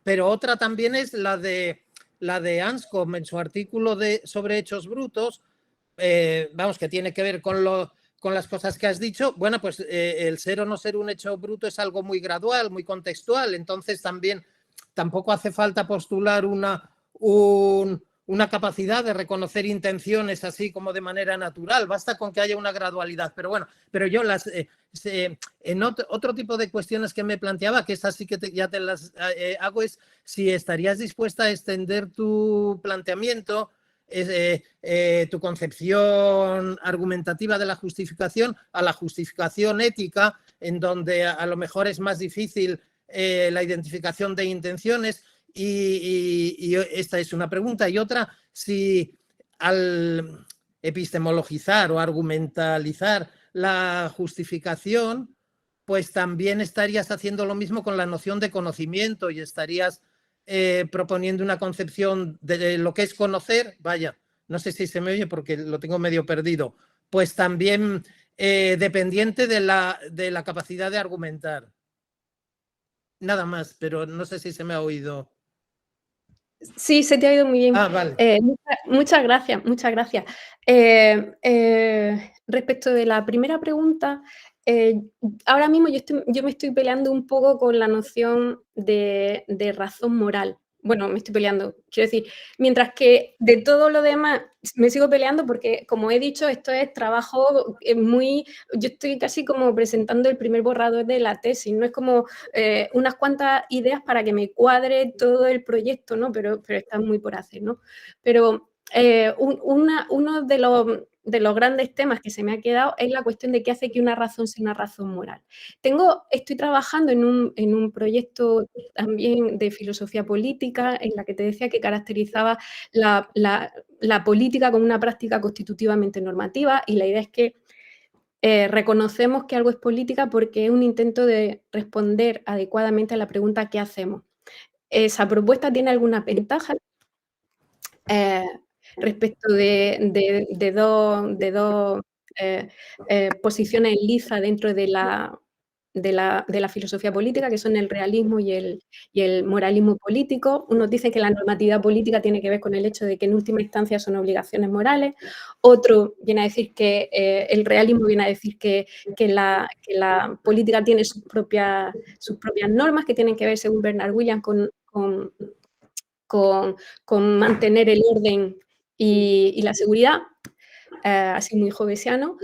pero otra también es la de Anscombe en su artículo sobre hechos brutos, vamos, que tiene que ver con las cosas que has dicho. Bueno, pues el ser o no ser un hecho bruto es algo muy gradual, muy contextual, entonces tampoco hace falta postular una capacidad de reconocer intenciones así como de manera natural, basta con que haya una gradualidad. Pero bueno, yo en otro tipo de cuestiones que me planteaba, que estas sí que ya te las hago, es si estarías dispuesta a extender tu planteamiento, tu concepción argumentativa de la justificación a la justificación ética, en donde a lo mejor es más difícil la identificación de intenciones. Y esta es una pregunta. Y otra, si al epistemologizar o argumentalizar la justificación, pues también estarías haciendo lo mismo con la noción de conocimiento y estarías proponiendo una concepción de lo que es conocer. Vaya, no sé si se me oye porque lo tengo medio perdido. Pues también dependiente de la capacidad de argumentar. Nada más, pero no sé si se me ha oído. Sí, se te ha oído muy bien. Ah, vale. Muchas gracias, muchas gracias. Respecto de la primera pregunta, ahora mismo yo me estoy peleando un poco con la noción de razón moral, bueno, me estoy peleando, quiero decir, mientras que de todo lo demás me sigo peleando porque, como he dicho, esto es trabajo yo estoy casi como presentando el primer borrador de la tesis, no es como unas cuantas ideas para que me cuadre todo el proyecto, ¿no? Pero está muy por hacer, ¿no? Pero uno de los grandes temas que se me ha quedado es la cuestión de qué hace que una razón sea una razón moral. Estoy trabajando en un proyecto también de filosofía política, en la que te decía que caracterizaba la política como una práctica constitutivamente normativa, y la idea es que reconocemos que algo es política porque es un intento de responder adecuadamente a la pregunta ¿qué hacemos? Esa propuesta tiene algunas ventajas respecto de dos posiciones en liza dentro de la filosofía política, que son el realismo y el moralismo político. Unos dicen que la normatividad política tiene que ver con el hecho de que en última instancia son obligaciones morales. Otro viene a decir que el realismo viene a decir que la política tiene sus propias normas, que tienen que ver, según Bernard Williams, con mantener el orden y la seguridad, así muy jovesiano.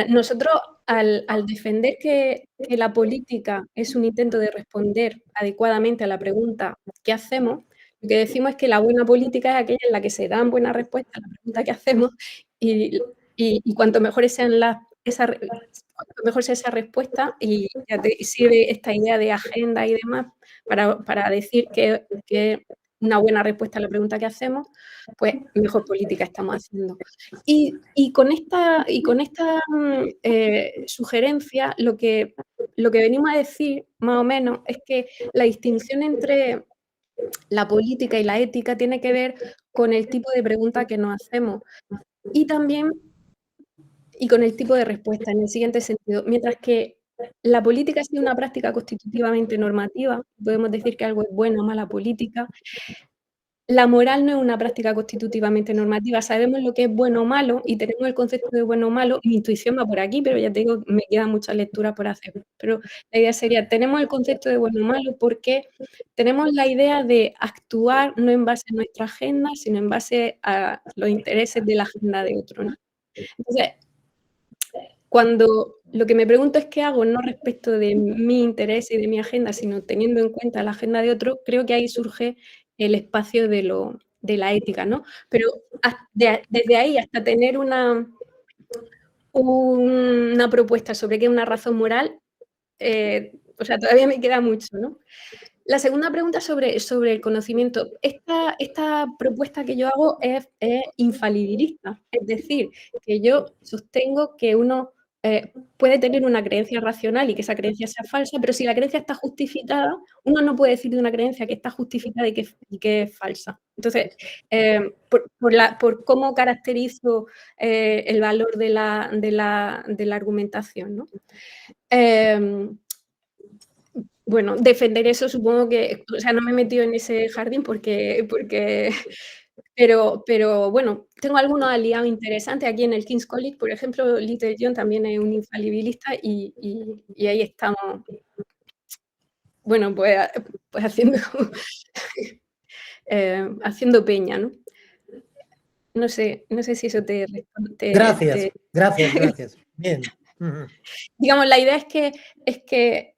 Nosotros, al defender que la política es un intento de responder adecuadamente a la pregunta ¿qué hacemos?, lo que decimos es que la buena política es aquella en la que se dan buenas respuestas a la pregunta ¿qué hacemos? Y cuanto mejor sea esa respuesta, y ya te sirve esta idea de agenda y demás para decir que una buena respuesta a la pregunta que hacemos, pues mejor política estamos haciendo. Y con esta sugerencia, lo que venimos a decir, más o menos, es que la distinción entre la política y la ética tiene que ver con el tipo de pregunta que nos hacemos y también con el tipo de respuesta, en el siguiente sentido. Mientras que la política ha sido una práctica constitutivamente normativa, podemos decir que algo es buena o mala política. La moral no es una práctica constitutivamente normativa. Sabemos lo que es bueno o malo y tenemos el concepto de bueno o malo. Mi intuición va por aquí, pero ya te digo, me queda mucha lectura por hacer. Pero la idea sería, tenemos el concepto de bueno o malo porque tenemos la idea de actuar no en base a nuestra agenda, sino en base a los intereses de la agenda de otro, ¿no? Entonces, cuando lo que me pregunto es qué hago, no respecto de mi interés y de mi agenda, sino teniendo en cuenta la agenda de otro, creo que ahí surge el espacio de la ética, ¿no? Pero desde ahí hasta tener una propuesta sobre qué es una razón moral, o sea, todavía me queda mucho, ¿no? La segunda pregunta sobre el conocimiento. Esta propuesta que yo hago es infalibilista, es decir, que yo sostengo que uno puede tener una creencia racional y que esa creencia sea falsa, pero si la creencia está justificada, uno no puede decir de una creencia que está justificada y que es falsa. Entonces, por cómo caracterizo el valor de la argumentación, ¿no? Bueno, defender eso supongo que, o sea, no me he metido en ese jardín pero bueno, tengo algunos aliados interesantes aquí en el King's College, por ejemplo, Little John también es un infalibilista y ahí estamos, bueno, pues haciendo peña, ¿no? No sé si eso te responde. Gracias. Bien. Digamos, la idea es que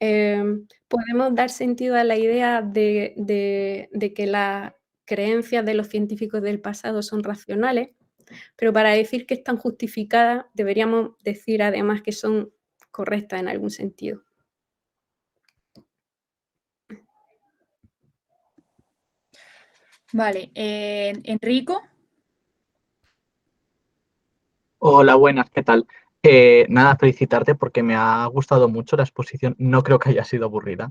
podemos dar sentido a la idea de que las creencias de los científicos del pasado son racionales, pero para decir que están justificadas deberíamos decir además que son correctas en algún sentido. Vale, Enrico. Hola, buenas, ¿qué tal? Nada, felicitarte porque me ha gustado mucho la exposición. No creo que haya sido aburrida,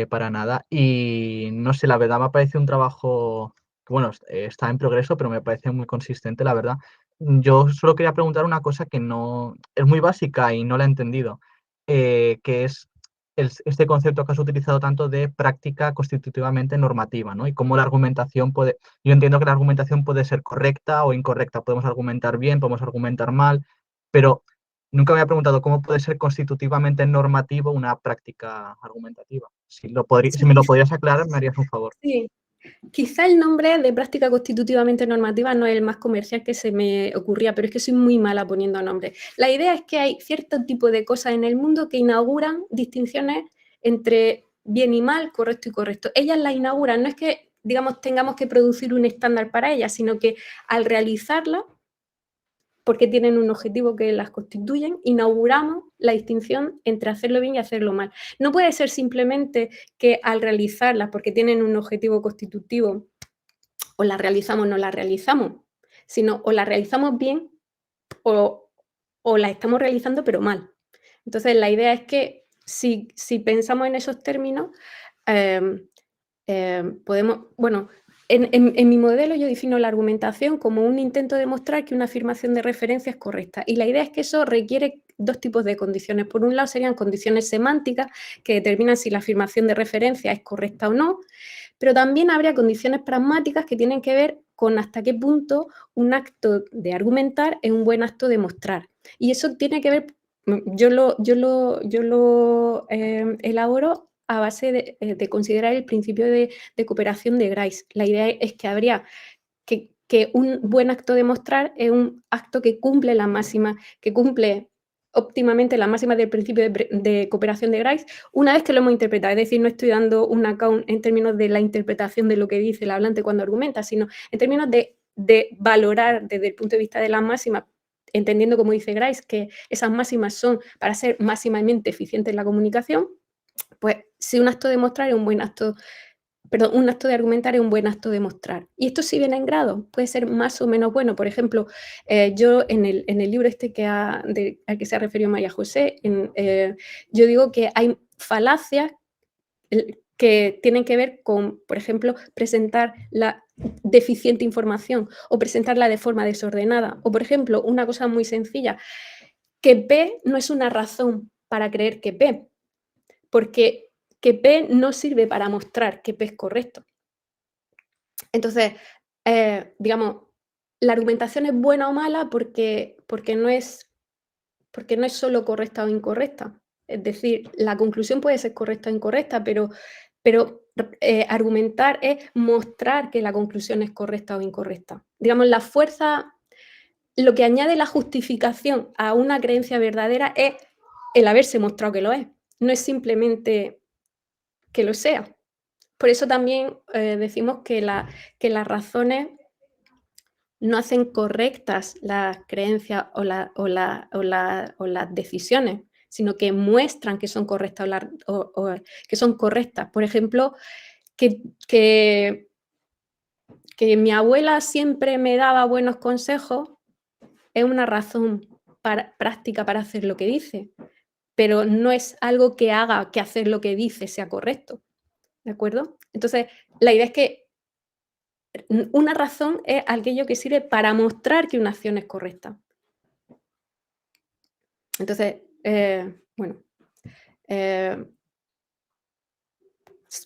para nada. Y no sé, la verdad me ha parecido un trabajo que, bueno, está en progreso, pero me parece muy consistente, la verdad. Yo solo quería preguntar una cosa que no es muy básica y no la he entendido, que es este concepto que has utilizado tanto de práctica constitutivamente normativa, ¿no? Y cómo la argumentación puede... Yo entiendo que la argumentación puede ser correcta o incorrecta. Podemos argumentar bien, podemos argumentar mal, pero nunca me había preguntado cómo puede ser constitutivamente normativo una práctica argumentativa. Si me lo podrías aclarar, me harías un favor. Sí, Quizá el nombre de práctica constitutivamente normativa no es el más comercial que se me ocurría, pero es que soy muy mala poniendo nombres. La idea es que hay cierto tipo de cosas en el mundo que inauguran distinciones entre bien y mal, correcto y correcto. Ellas las inauguran, no es que, digamos, tengamos que producir un estándar para ellas, sino que al realizarla, porque tienen un objetivo que las constituyen, inauguramos la distinción entre hacerlo bien y hacerlo mal. No puede ser simplemente que al realizarlas, porque tienen un objetivo constitutivo, o las realizamos o no las realizamos, sino o las realizamos bien o las estamos realizando pero mal. Entonces la idea es que si pensamos en esos términos, podemos, bueno, en mi modelo yo defino la argumentación como un intento de demostrar que una afirmación de referencia es correcta. Y la idea es que eso requiere dos tipos de condiciones. Por un lado serían condiciones semánticas que determinan si la afirmación de referencia es correcta o no, pero también habría condiciones pragmáticas que tienen que ver con hasta qué punto un acto de argumentar es un buen acto de mostrar. Y eso tiene que ver, yo lo elaboro a base de considerar el principio de cooperación de Grice. La idea es que habría que un buen acto de mostrar es un acto que cumple la máxima, que cumple óptimamente la máxima del principio de cooperación de Grice, una vez que lo hemos interpretado. Es decir, no estoy dando un account en términos de la interpretación de lo que dice el hablante cuando argumenta, sino en términos de valorar desde el punto de vista de las máximas, entendiendo, como dice Grice, que esas máximas son para ser máximamente eficientes en la comunicación. Pues si un acto de mostrar es un buen acto, perdón, un acto de argumentar es un buen acto de mostrar. Y esto si viene en grado, puede ser más o menos bueno. Por ejemplo, yo en el libro este al que se ha referido María José, yo digo que hay falacias que tienen que ver con, por ejemplo, presentar la deficiente información o presentarla de forma desordenada. O, por ejemplo, una cosa muy sencilla, que P no es una razón para creer que P, porque que P no sirve para mostrar que P es correcto. Entonces, digamos, la argumentación es buena o mala porque no es solo correcta o incorrecta. Es decir, la conclusión puede ser correcta o incorrecta, pero argumentar es mostrar que la conclusión es correcta o incorrecta. Digamos, la fuerza, lo que añade la justificación a una creencia verdadera es el haberse mostrado que lo es. No es simplemente que lo sea. Por eso también decimos que las razones no hacen correctas las creencias o las decisiones, sino que muestran que son correctas o que son correctas. Por ejemplo, que mi abuela siempre me daba buenos consejos es una razón práctica para hacer lo que dice, pero no es algo que haga que hacer lo que dice sea correcto. ¿De acuerdo? Entonces, la idea es que una razón es aquello que sirve para mostrar que una acción es correcta. Entonces, bueno,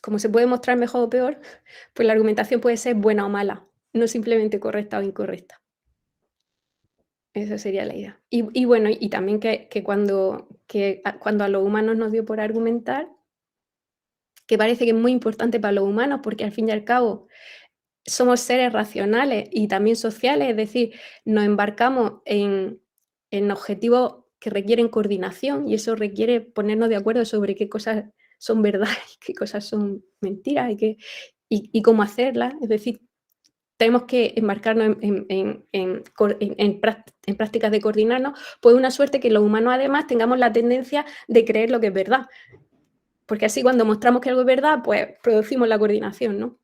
como se puede mostrar mejor o peor, pues la argumentación puede ser buena o mala, no simplemente correcta o incorrecta. Esa sería la idea. Y bueno, y también que cuando a los humanos nos dio por argumentar, que parece que es muy importante para los humanos, porque al fin y al cabo somos seres racionales y también sociales, es decir, nos embarcamos en objetivos que requieren coordinación y eso requiere ponernos de acuerdo sobre qué cosas son verdad y qué cosas son mentiras y cómo hacerlas. Es decir, tenemos que embarcarnos en prácticas de coordinarnos, pues una suerte que los humanos además tengamos la tendencia de creer lo que es verdad. Porque así cuando mostramos que algo es verdad, pues producimos la coordinación, ¿no?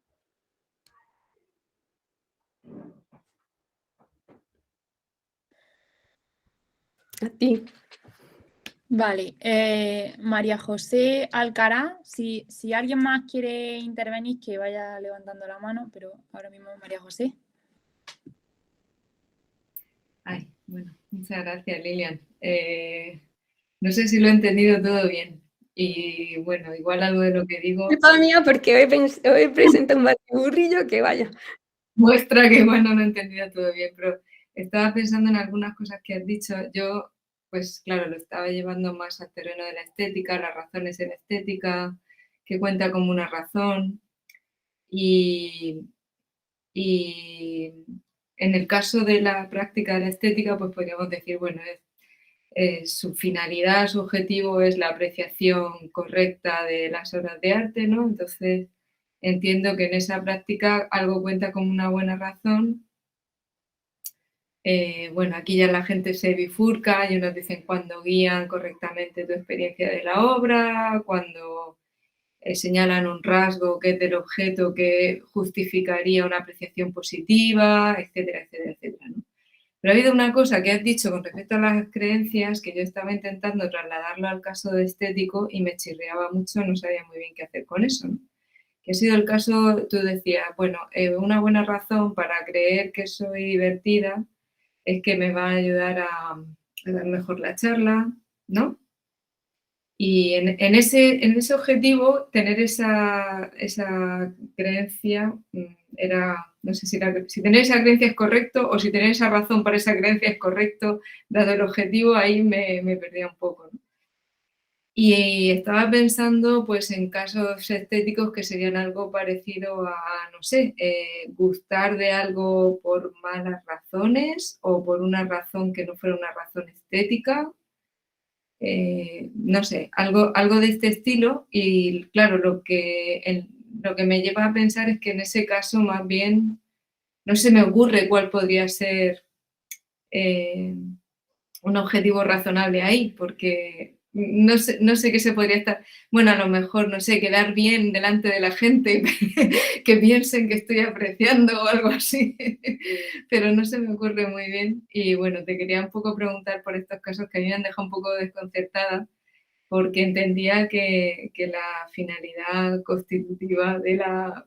A ti. Vale, María José Alcaraz, si alguien más quiere intervenir, que vaya levantando la mano, pero ahora mismo María José. Ay, bueno, muchas gracias, Lilian. No sé si lo he entendido todo bien. Y bueno, igual algo de lo que digo Culpa mía, porque hoy presento un batiburrillo que vaya. muestra que igual no lo he entendido todo bien, pero estaba pensando en algunas cosas que has dicho. Yo, pues claro, lo estaba llevando más al terreno de la estética, las razones en estética, que cuenta como una razón. Y en el caso de la práctica de la estética, pues podríamos decir, bueno, su finalidad, su objetivo es la apreciación correcta de las obras de arte, ¿no? Entonces, entiendo que en esa práctica algo cuenta como una buena razón. Bueno, aquí ya la gente se bifurca y unos dicen cuando guían correctamente tu experiencia de la obra, cuando señalan un rasgo que es del objeto que justificaría una apreciación positiva, etcétera, etcétera, etcétera, ¿no? Pero ha habido una cosa que has dicho con respecto a las creencias que yo estaba intentando trasladarlo al caso de estético y me chirriaba mucho, no sabía muy bien qué hacer con eso, ¿no? Que ha sido el caso, tú decías, bueno, una buena razón para creer que soy divertida es que me va a ayudar a dar mejor la charla, ¿no? Y en ese objetivo, tener esa creencia era, no sé si tener esa creencia es correcto o si tener esa razón para esa creencia es correcto, dado el objetivo, ahí me perdía un poco, ¿no? Y estaba pensando pues en casos estéticos que serían algo parecido a, no sé, gustar de algo por malas razones o por una razón que no fuera una razón estética. No sé, algo de este estilo y claro, lo que me lleva a pensar es que en ese caso más bien no se me ocurre cuál podría ser un objetivo razonable ahí, porque no sé qué se podría estar, bueno, a lo mejor, no sé, quedar bien delante de la gente, que piensen que estoy apreciando o algo así, pero no se me ocurre muy bien. Y bueno, te quería un poco preguntar por estos casos que a mí me han dejado un poco desconcertada, porque entendía que la finalidad constitutiva de la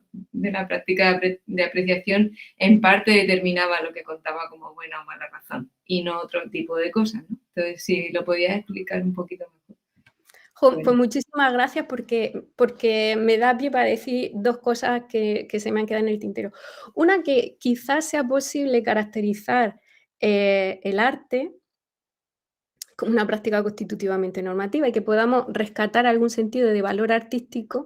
práctica de apreciación en parte determinaba lo que contaba como buena o mala razón y no otro tipo de cosas, ¿no? Entonces, si lo podías explicar un poquito mejor. Bueno. Pues muchísimas gracias porque me da pie para decir dos cosas que se me han quedado en el tintero. Una, que quizás sea posible caracterizar el arte como una práctica constitutivamente normativa y que podamos rescatar algún sentido de valor artístico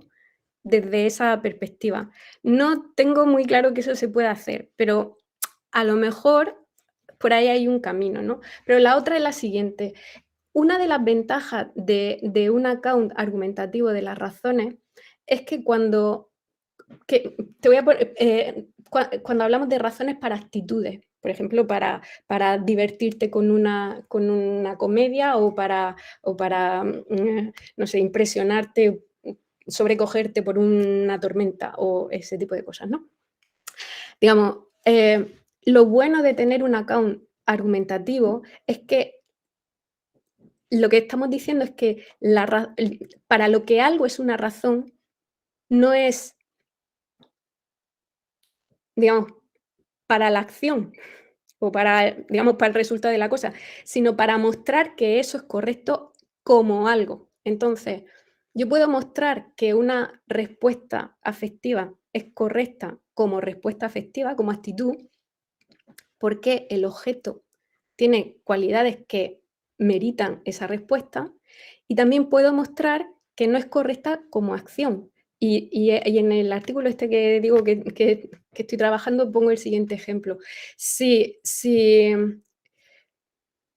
desde esa perspectiva. No tengo muy claro que eso se pueda hacer, pero a lo mejor por ahí hay un camino, ¿no? Pero la otra es la siguiente. Una de las ventajas de un account argumentativo de las razones es que cuando hablamos de razones para actitudes, por ejemplo, para divertirte con una comedia o para no sé, impresionarte, sobrecogerte por una tormenta o ese tipo de cosas, ¿no? Digamos, lo bueno de tener un account argumentativo es que lo que estamos diciendo es que para lo que algo es una razón, no es, digamos, para la acción o para, digamos, para el resultado de la cosa, sino para mostrar que eso es correcto como algo. Entonces, yo puedo mostrar que una respuesta afectiva es correcta como respuesta afectiva, como actitud, porque el objeto tiene cualidades que meritan esa respuesta, y también puedo mostrar que no es correcta como acción. Y en el artículo este que digo que estoy trabajando pongo el siguiente ejemplo. Si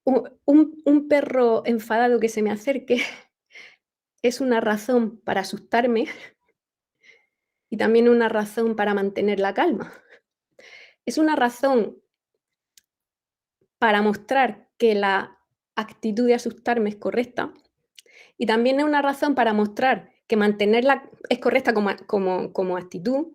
un perro enfadado que se me acerque es una razón para asustarme y también una razón para mantener la calma. Es una razón para mostrar que la actitud de asustarme es correcta y también es una razón para mostrar que mantenerla es correcta como actitud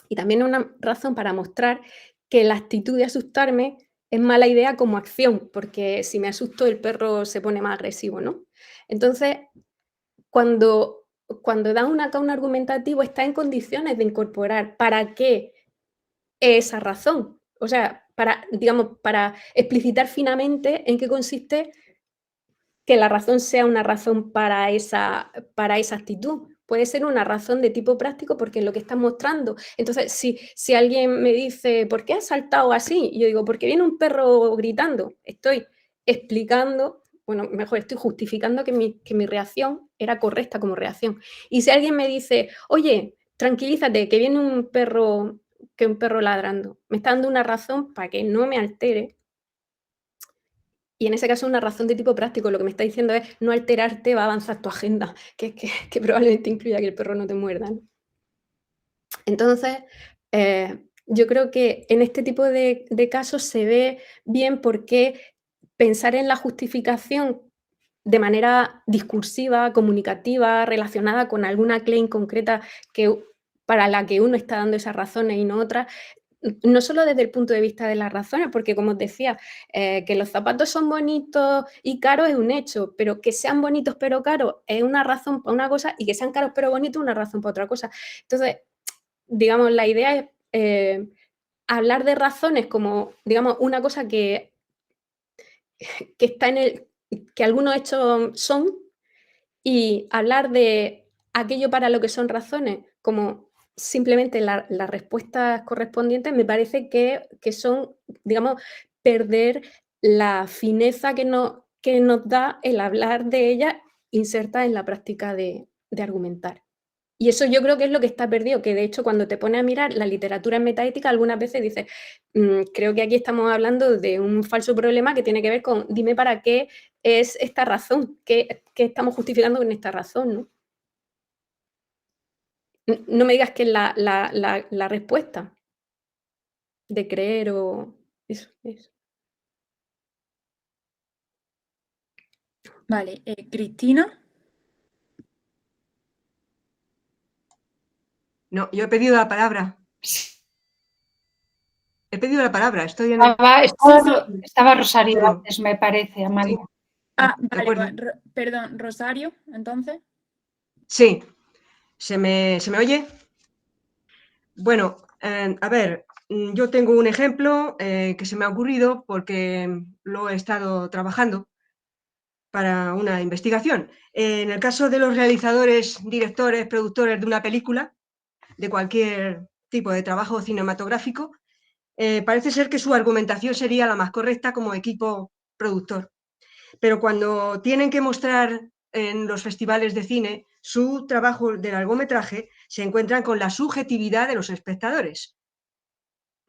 y también es una razón para mostrar que la actitud de asustarme es mala idea como acción, porque si me asusto el perro se pone más agresivo, ¿no? Entonces, cuando da un account argumentativo está en condiciones de incorporar para qué es esa razón. O sea, para explicitar finamente en qué consiste que la razón sea una razón para esa actitud. Puede ser una razón de tipo práctico porque es lo que estás mostrando. Entonces, si alguien me dice, ¿por qué has saltado así? Y yo digo, porque viene un perro gritando. Estoy explicando, bueno, mejor estoy justificando que mi reacción era correcta como reacción. Y si alguien me dice, oye, tranquilízate, que viene un perro ladrando. Me está dando una razón para que no me altere. Y en ese caso una razón de tipo práctico. Lo que me está diciendo es no alterarte, va a avanzar tu agenda, que probablemente incluya que el perro no te muerda, ¿no? Entonces, yo creo que en este tipo de casos se ve bien por qué pensar en la justificación de manera discursiva, comunicativa, relacionada con alguna claim concreta para la que uno está dando esas razones y no otras, no solo desde el punto de vista de las razones, porque como os decía, que los zapatos son bonitos y caros es un hecho, pero que sean bonitos pero caros es una razón para una cosa y que sean caros pero bonitos es una razón para otra cosa. Entonces, digamos, la idea es hablar de razones como, digamos, una cosa que está que algunos hechos son, y hablar de aquello para lo que son razones, como simplemente las respuestas correspondientes, me parece que son, digamos, perder la fineza que nos da el hablar de ellas inserta en la práctica de argumentar. Y eso yo creo que es lo que está perdido, que de hecho cuando te pones a mirar la literatura en metaética, algunas veces dices, creo que aquí estamos hablando de un falso problema que tiene que ver con, dime para qué es esta razón, qué estamos justificando con esta razón, ¿no? No me digas que es la respuesta de creer o eso. Vale, Cristina. No, yo he pedido la palabra. He pedido la palabra, estoy en Estaba Rosario Perdón. antes, me parece, Amalia. de Vale, acuerdo. pues, perdón, Rosario, entonces. Sí, ¿se me oye? Bueno, a ver, yo tengo un ejemplo que se me ha ocurrido porque lo he estado trabajando para una investigación. En el caso de los realizadores, directores, productores de una película, de cualquier tipo de trabajo cinematográfico, parece ser que su argumentación sería la más correcta como equipo productor. Pero cuando tienen que mostrar en los festivales de cine su trabajo de largometraje, se encuentran con la subjetividad de los espectadores.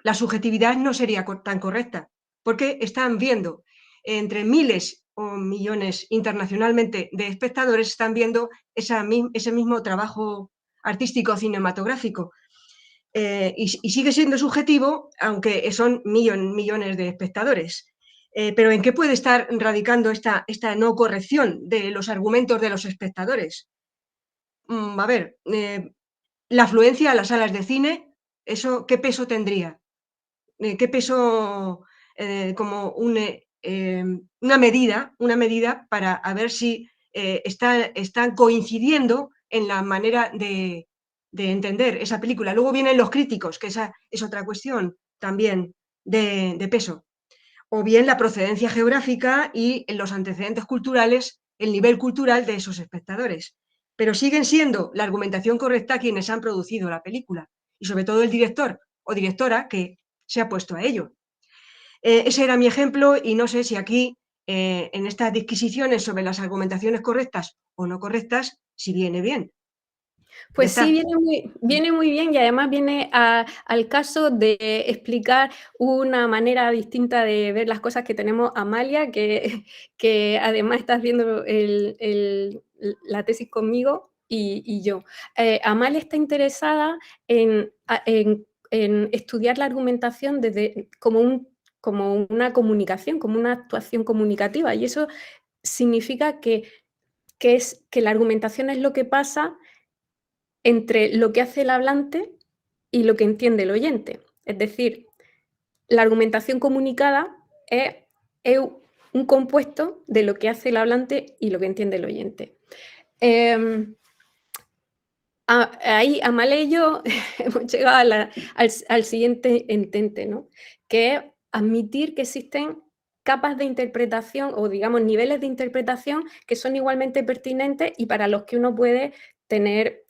La subjetividad no sería tan correcta, porque están viendo entre miles o millones internacionalmente de espectadores, están viendo ese mismo trabajo artístico cinematográfico. Y sigue siendo subjetivo, aunque son millones de espectadores. Pero ¿en qué puede estar radicando esta no corrección de los argumentos de los espectadores? A ver, la afluencia a las salas de cine, ¿eso qué peso tendría? ¿Qué peso como una medida para a ver si están coincidiendo en la manera de entender esa película? Luego vienen los críticos, que esa es otra cuestión también de peso. O bien la procedencia geográfica y los antecedentes culturales, el nivel cultural de esos espectadores. Pero siguen siendo la argumentación correcta quienes han producido la película, y sobre todo el director o directora que se ha puesto a ello. Ese era mi ejemplo y no sé si aquí, en estas disquisiciones sobre las argumentaciones correctas o no correctas, si viene bien. Pues sí, viene muy bien y además viene al caso de explicar una manera distinta de ver las cosas que tenemos Amalia, que además estás viendo la tesis conmigo y yo. Amalia está interesada en estudiar la argumentación como una comunicación, como una actuación comunicativa, y eso significa que la argumentación es lo que pasa entre lo que hace el hablante y lo que entiende el oyente. Es decir, la argumentación comunicada es un compuesto de lo que hace el hablante y lo que entiende el oyente. Ahí Amalia y yo hemos llegado al siguiente entente, ¿no? Que es admitir que existen capas de interpretación o, digamos, niveles de interpretación que son igualmente pertinentes y para los que uno puede tener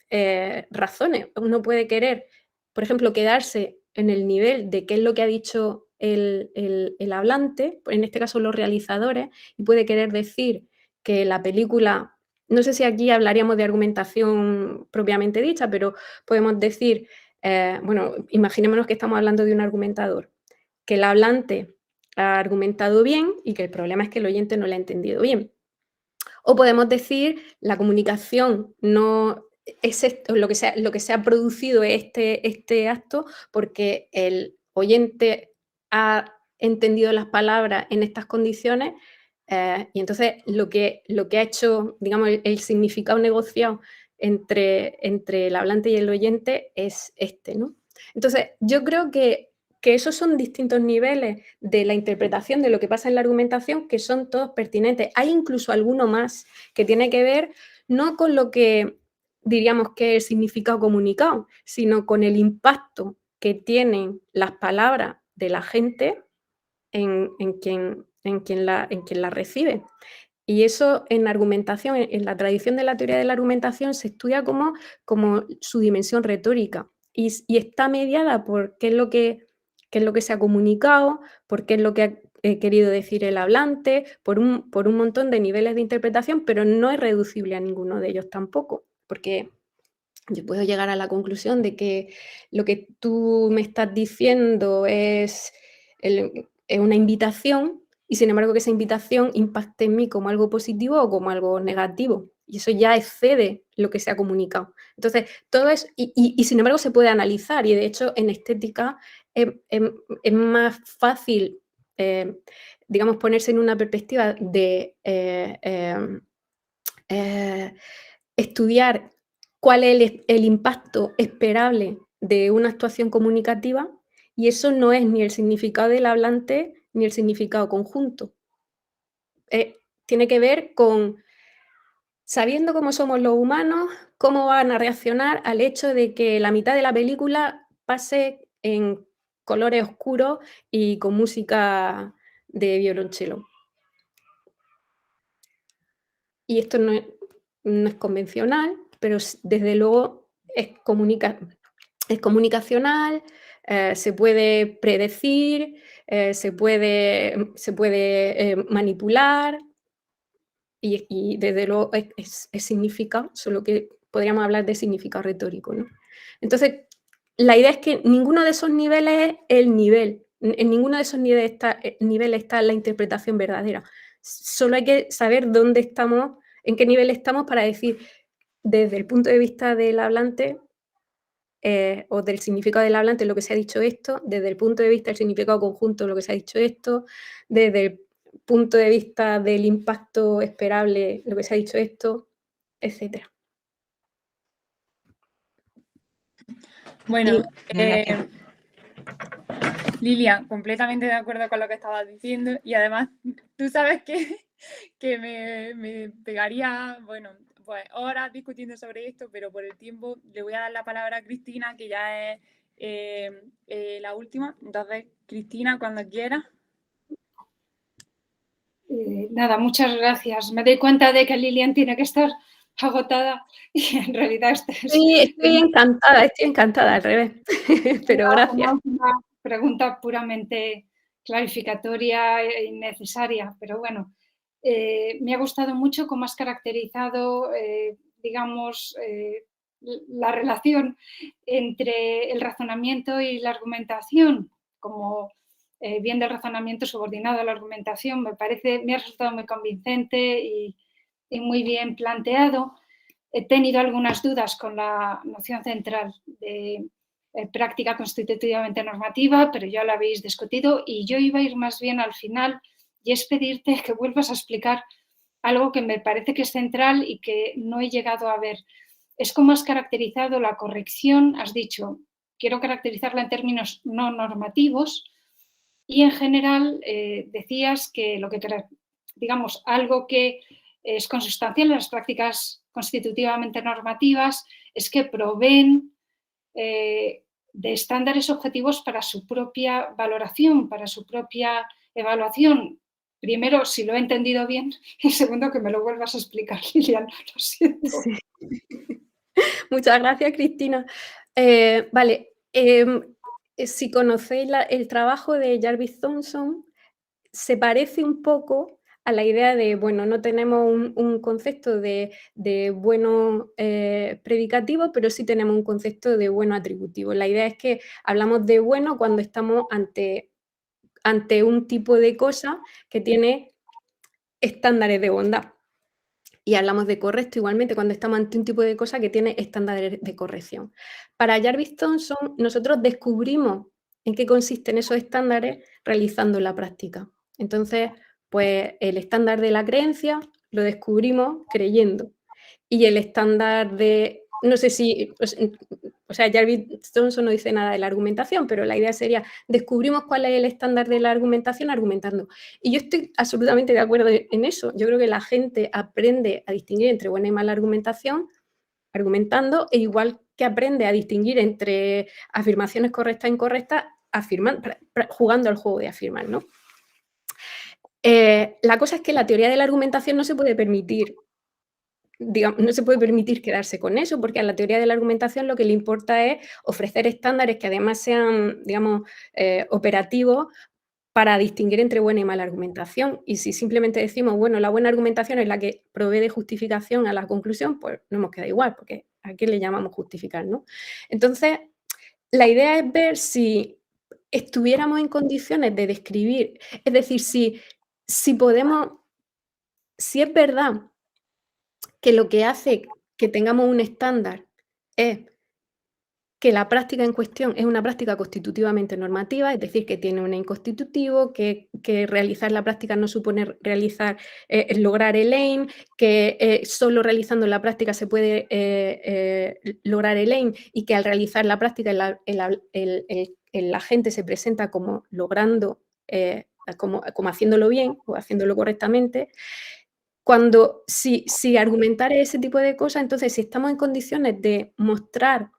razones. Uno puede querer, por ejemplo, quedarse en el nivel de qué es lo que ha dicho el hablante, en este caso los realizadores, y puede querer decir que la película no sé si aquí hablaríamos de argumentación propiamente dicha, pero podemos decir, bueno, imaginémonos que estamos hablando de un argumentador, que el hablante ha argumentado bien y que el problema es que el oyente no lo ha entendido bien. O podemos decir, la comunicación no es esto, lo que se ha producido este acto porque el oyente ha entendido las palabras en estas condiciones y entonces lo que ha hecho, digamos, el significado negociado entre el hablante y el oyente es este, ¿no? Entonces, yo creo que esos son distintos niveles de la interpretación de lo que pasa en la argumentación que son todos pertinentes. Hay incluso alguno más que tiene que ver no con lo que diríamos que es el significado comunicado, sino con el impacto que tienen las palabras de la gente en quien la recibe. Y eso en argumentación, en la tradición de la teoría de la argumentación, se estudia como su dimensión retórica y está mediada por qué es lo que se ha comunicado, por qué es lo que ha querido decir el hablante, por un montón de niveles de interpretación, pero no es reducible a ninguno de ellos tampoco, porque yo puedo llegar a la conclusión de que lo que tú me estás diciendo es una invitación y sin embargo que esa invitación impacte en mí como algo positivo o como algo negativo. Y eso ya excede lo que se ha comunicado. Entonces, todo es, y sin embargo se puede analizar y de hecho en estética es más fácil, digamos, ponerse en una perspectiva de estudiar cuál es el impacto esperable de una actuación comunicativa y eso no es ni el significado del hablante ni el significado conjunto. Tiene que ver con sabiendo cómo somos los humanos, cómo van a reaccionar al hecho de que la mitad de la película pase en colores oscuros y con música de violonchelo. Y esto no es convencional, pero desde luego es comunicacional, se puede predecir, se puede manipular y desde luego es significado, solo que podríamos hablar de significado retórico, ¿no? Entonces, la idea es que ninguno de esos niveles es el nivel, en ninguno de esos niveles está la interpretación verdadera. Solo hay que saber dónde estamos, en qué nivel estamos para decir, desde el punto de vista del hablante o del significado del hablante lo que se ha dicho esto, desde el punto de vista del significado conjunto lo que se ha dicho esto, desde el punto de vista del impacto esperable lo que se ha dicho esto, etc. Bueno, Lilia, completamente de acuerdo con lo que estabas diciendo y además tú sabes que me pegaría, bueno, pues horas discutiendo sobre esto, pero por el tiempo le voy a dar la palabra a Cristina, que ya es la última. Entonces, Cristina, cuando quieras. Nada, muchas gracias. Me doy cuenta de que Lilian tiene que estar agotada y en realidad estoy encantada, al revés, pero gracias. Una pregunta puramente clarificatoria e innecesaria, pero bueno, me ha gustado mucho cómo has caracterizado, digamos, la relación entre el razonamiento y la argumentación, como bien del razonamiento subordinado a la argumentación. Me ha resultado muy convincente y muy bien planteado. He tenido algunas dudas con la noción central de práctica constitutivamente normativa, pero ya la habéis discutido y yo iba a ir más bien al final y es pedirte que vuelvas a explicar algo que me parece que es central y que no he llegado a ver. Es cómo has caracterizado la corrección, has dicho, quiero caracterizarla en términos no normativos y en general decías que lo que, digamos, algo que es consustancial en las prácticas constitutivamente normativas es que proveen de estándares objetivos para su propia valoración, para su propia evaluación. Primero, si lo he entendido bien, y segundo, que me lo vuelvas a explicar, Lilian, lo siento. Sí. Muchas gracias, Cristina. Vale, si conocéis el trabajo de Jarvis Thomson, se parece un poco a la idea de, bueno, no tenemos un concepto de bueno predicativo, pero sí tenemos un concepto de bueno atributivo. La idea es que hablamos de bueno cuando estamos ante un tipo de cosa que tiene estándares de bondad. Y hablamos de correcto igualmente cuando estamos ante un tipo de cosa que tiene estándares de corrección. Para Jarvis Thomson, nosotros descubrimos en qué consisten esos estándares realizando la práctica. Entonces, pues el estándar de la creencia lo descubrimos creyendo. Y el estándar de, no sé si, o sea, Jarvis Thomson no dice nada de la argumentación, pero la idea sería, descubrimos cuál es el estándar de la argumentación argumentando. Y yo estoy absolutamente de acuerdo en eso. Yo creo que la gente aprende a distinguir entre buena y mala argumentación argumentando, e igual que aprende a distinguir entre afirmaciones correctas e incorrectas jugando al juego de afirmar, ¿no? La cosa es que la teoría de la argumentación no se puede permitir, digamos, no se puede permitir quedarse con eso, porque a la teoría de la argumentación lo que le importa es ofrecer estándares que además sean, digamos, operativos para distinguir entre buena y mala argumentación. Y si simplemente decimos, bueno, la buena argumentación es la que provee de justificación a la conclusión, pues no nos queda igual, porque ¿a qué le llamamos justificar, no? Entonces, la idea es ver si estuviéramos en condiciones de describir, es decir, si podemos, si es verdad que lo que hace que tengamos un estándar es que la práctica en cuestión es una práctica constitutivamente normativa, es decir, que tiene un inconstitutivo, que realizar la práctica no supone lograr el aim, que solo realizando la práctica se puede lograr el aim, y que al realizar la práctica el agente se presenta como logrando, como haciéndolo bien o haciéndolo correctamente. Si argumentar ese tipo de cosas, entonces si estamos en condiciones de mostrar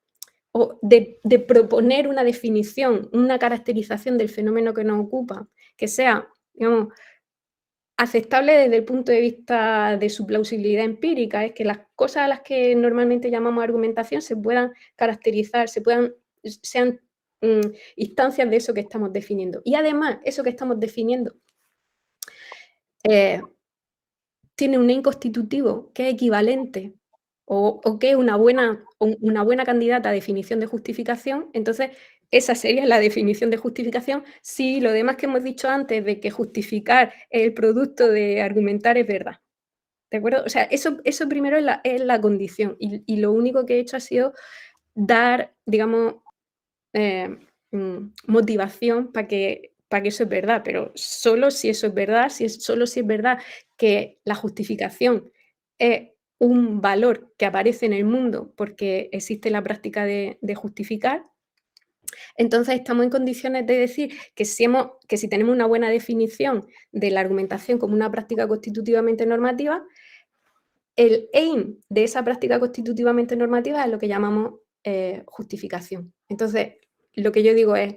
o de proponer una definición, una caracterización del fenómeno que nos ocupa, que sea, digamos, aceptable desde el punto de vista de su plausibilidad empírica, es que las cosas a las que normalmente llamamos argumentación se puedan caracterizar, sean instancias de eso que estamos definiendo. Y además, eso que estamos definiendo tiene un inconstitutivo que es equivalente o que es una buena candidata a definición de justificación, entonces esa sería la definición de justificación si lo demás que hemos dicho antes de que justificar el producto de argumentar es verdad. ¿De acuerdo? O sea, eso primero es la condición, y lo único que he hecho ha sido dar, digamos, motivación para que eso es verdad, pero solo si eso es verdad, solo si es verdad que la justificación es un valor que aparece en el mundo porque existe la práctica de justificar, entonces estamos en condiciones de decir que si tenemos una buena definición de la argumentación como una práctica constitutivamente normativa, el aim de esa práctica constitutivamente normativa es lo que llamamos justificación. Entonces, lo que yo digo es,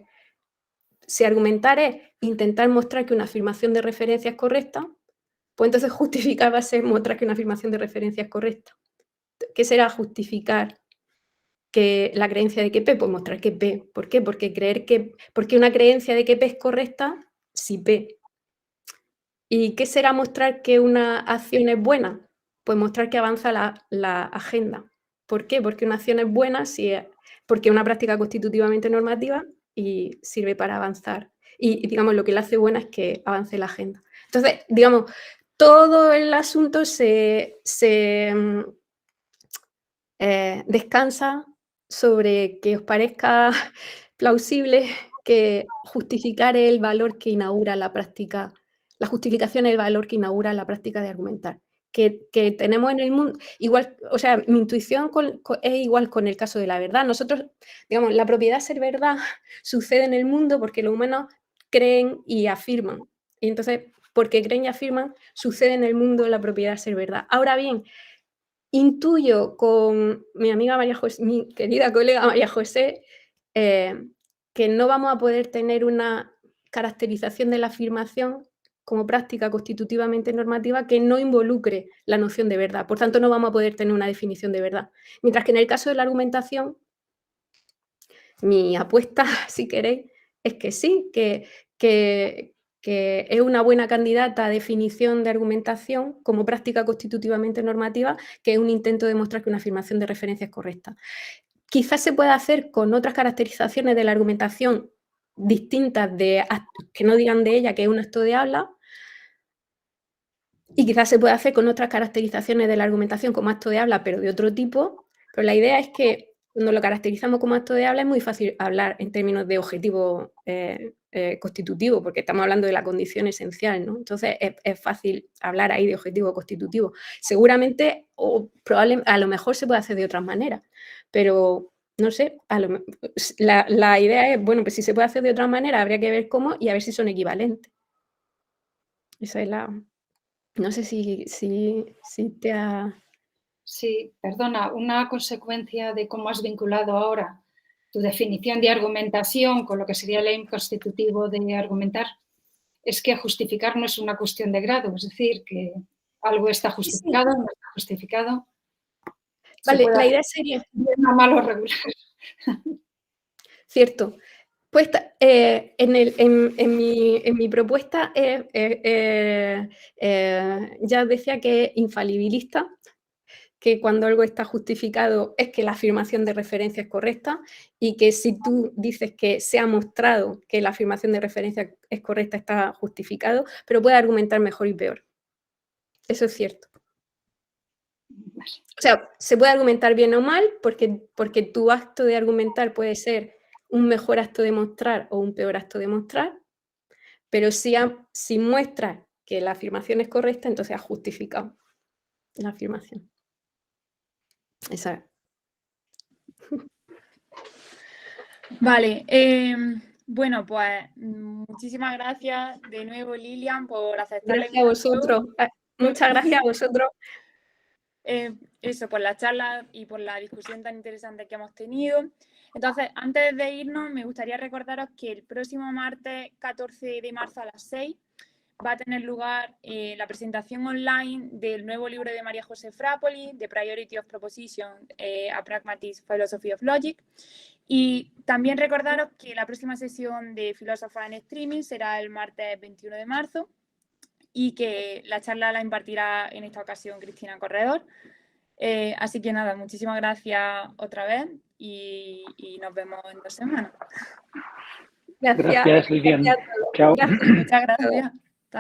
si argumentar es intentar mostrar que una afirmación de referencia es correcta, pues entonces justificar va a ser mostrar que una afirmación de referencia es correcta. ¿Qué será justificar que la creencia de que P? Pues mostrar que P. ¿Por qué? Porque una creencia de que P es correcta si P. ¿Y qué será mostrar que una acción es buena? Pues mostrar que avanza la agenda. ¿Por qué? Porque una acción es buena porque es una práctica constitutivamente normativa y sirve para avanzar. Y digamos, lo que la hace buena es que avance la agenda. Entonces, digamos, todo el asunto se descansa sobre que os parezca plausible que justificar el valor que inaugura la práctica, la justificación es el valor que inaugura la práctica de argumentar. Que tenemos en el mundo, igual, o sea, mi intuición es igual con el caso de la verdad. Nosotros, digamos, la propiedad ser verdad sucede en el mundo porque los humanos creen y afirman. Y entonces, porque creen y afirman, sucede en el mundo la propiedad ser verdad. Ahora bien, intuyo con mi amiga María José, mi querida colega María José, que no vamos a poder tener una caracterización de la afirmación como práctica constitutivamente normativa que no involucre la noción de verdad. Por tanto, no vamos a poder tener una definición de verdad. Mientras que en el caso de la argumentación, mi apuesta, si queréis, es que sí, que que es una buena candidata a definición de argumentación como práctica constitutivamente normativa, que es un intento de demostrar que una afirmación de referencia es correcta. Quizás se pueda hacer con otras caracterizaciones de la argumentación distintas, que no digan de ella que es un acto de habla, y quizás se pueda hacer con otras caracterizaciones de la argumentación como acto de habla, pero de otro tipo. Pero la idea es que cuando lo caracterizamos como acto de habla es muy fácil hablar en términos de objetivo constitutivo, porque estamos hablando de la condición esencial, ¿no? Entonces es fácil hablar ahí de objetivo constitutivo. Seguramente o probablemente a lo mejor se puede hacer de otras maneras, pero no sé, la idea es, bueno, pues si se puede hacer de otra manera habría que ver cómo y a ver si son equivalentes. Esa es la... No sé si te ha... Sí, perdona, una consecuencia de cómo has vinculado ahora tu definición de argumentación con lo que sería el aim constitutivo de argumentar es que justificar no es una cuestión de grado, es decir, que algo está justificado, no está justificado. Vale, la idea sería... Malo o regular. Cierto. Pues en mi propuesta ya decía que es infalibilista, que cuando algo está justificado es que la afirmación de referencia es correcta y que si tú dices que se ha mostrado que la afirmación de referencia es correcta está justificado, pero puede argumentar mejor y peor. Eso es cierto. O sea, se puede argumentar bien o mal porque tu acto de argumentar puede ser un mejor acto de mostrar o un peor acto de mostrar, pero si muestras que la afirmación es correcta, entonces has justificado la afirmación. Esa. Vale, bueno, pues muchísimas gracias de nuevo, Lilian, por aceptar la Gracias a vosotros. Muchas gracias a vosotros. Eso, por la charla y por la discusión tan interesante que hemos tenido. Entonces, antes de irnos, me gustaría recordaros que el próximo martes 14 de marzo a las 6 va a tener lugar la presentación online del nuevo libro de María José Frapoli, The Priority of Proposition, A Pragmatist Philosophy of Logic. Y también recordaros que la próxima sesión de Filósofa en Streaming será el martes 21 de marzo y que la charla la impartirá en esta ocasión Cristina Corredor. Así que nada, muchísimas gracias otra vez y nos vemos en 2 semanas. Gracias. Gracias, Lilian. Chao. Muchas gracias.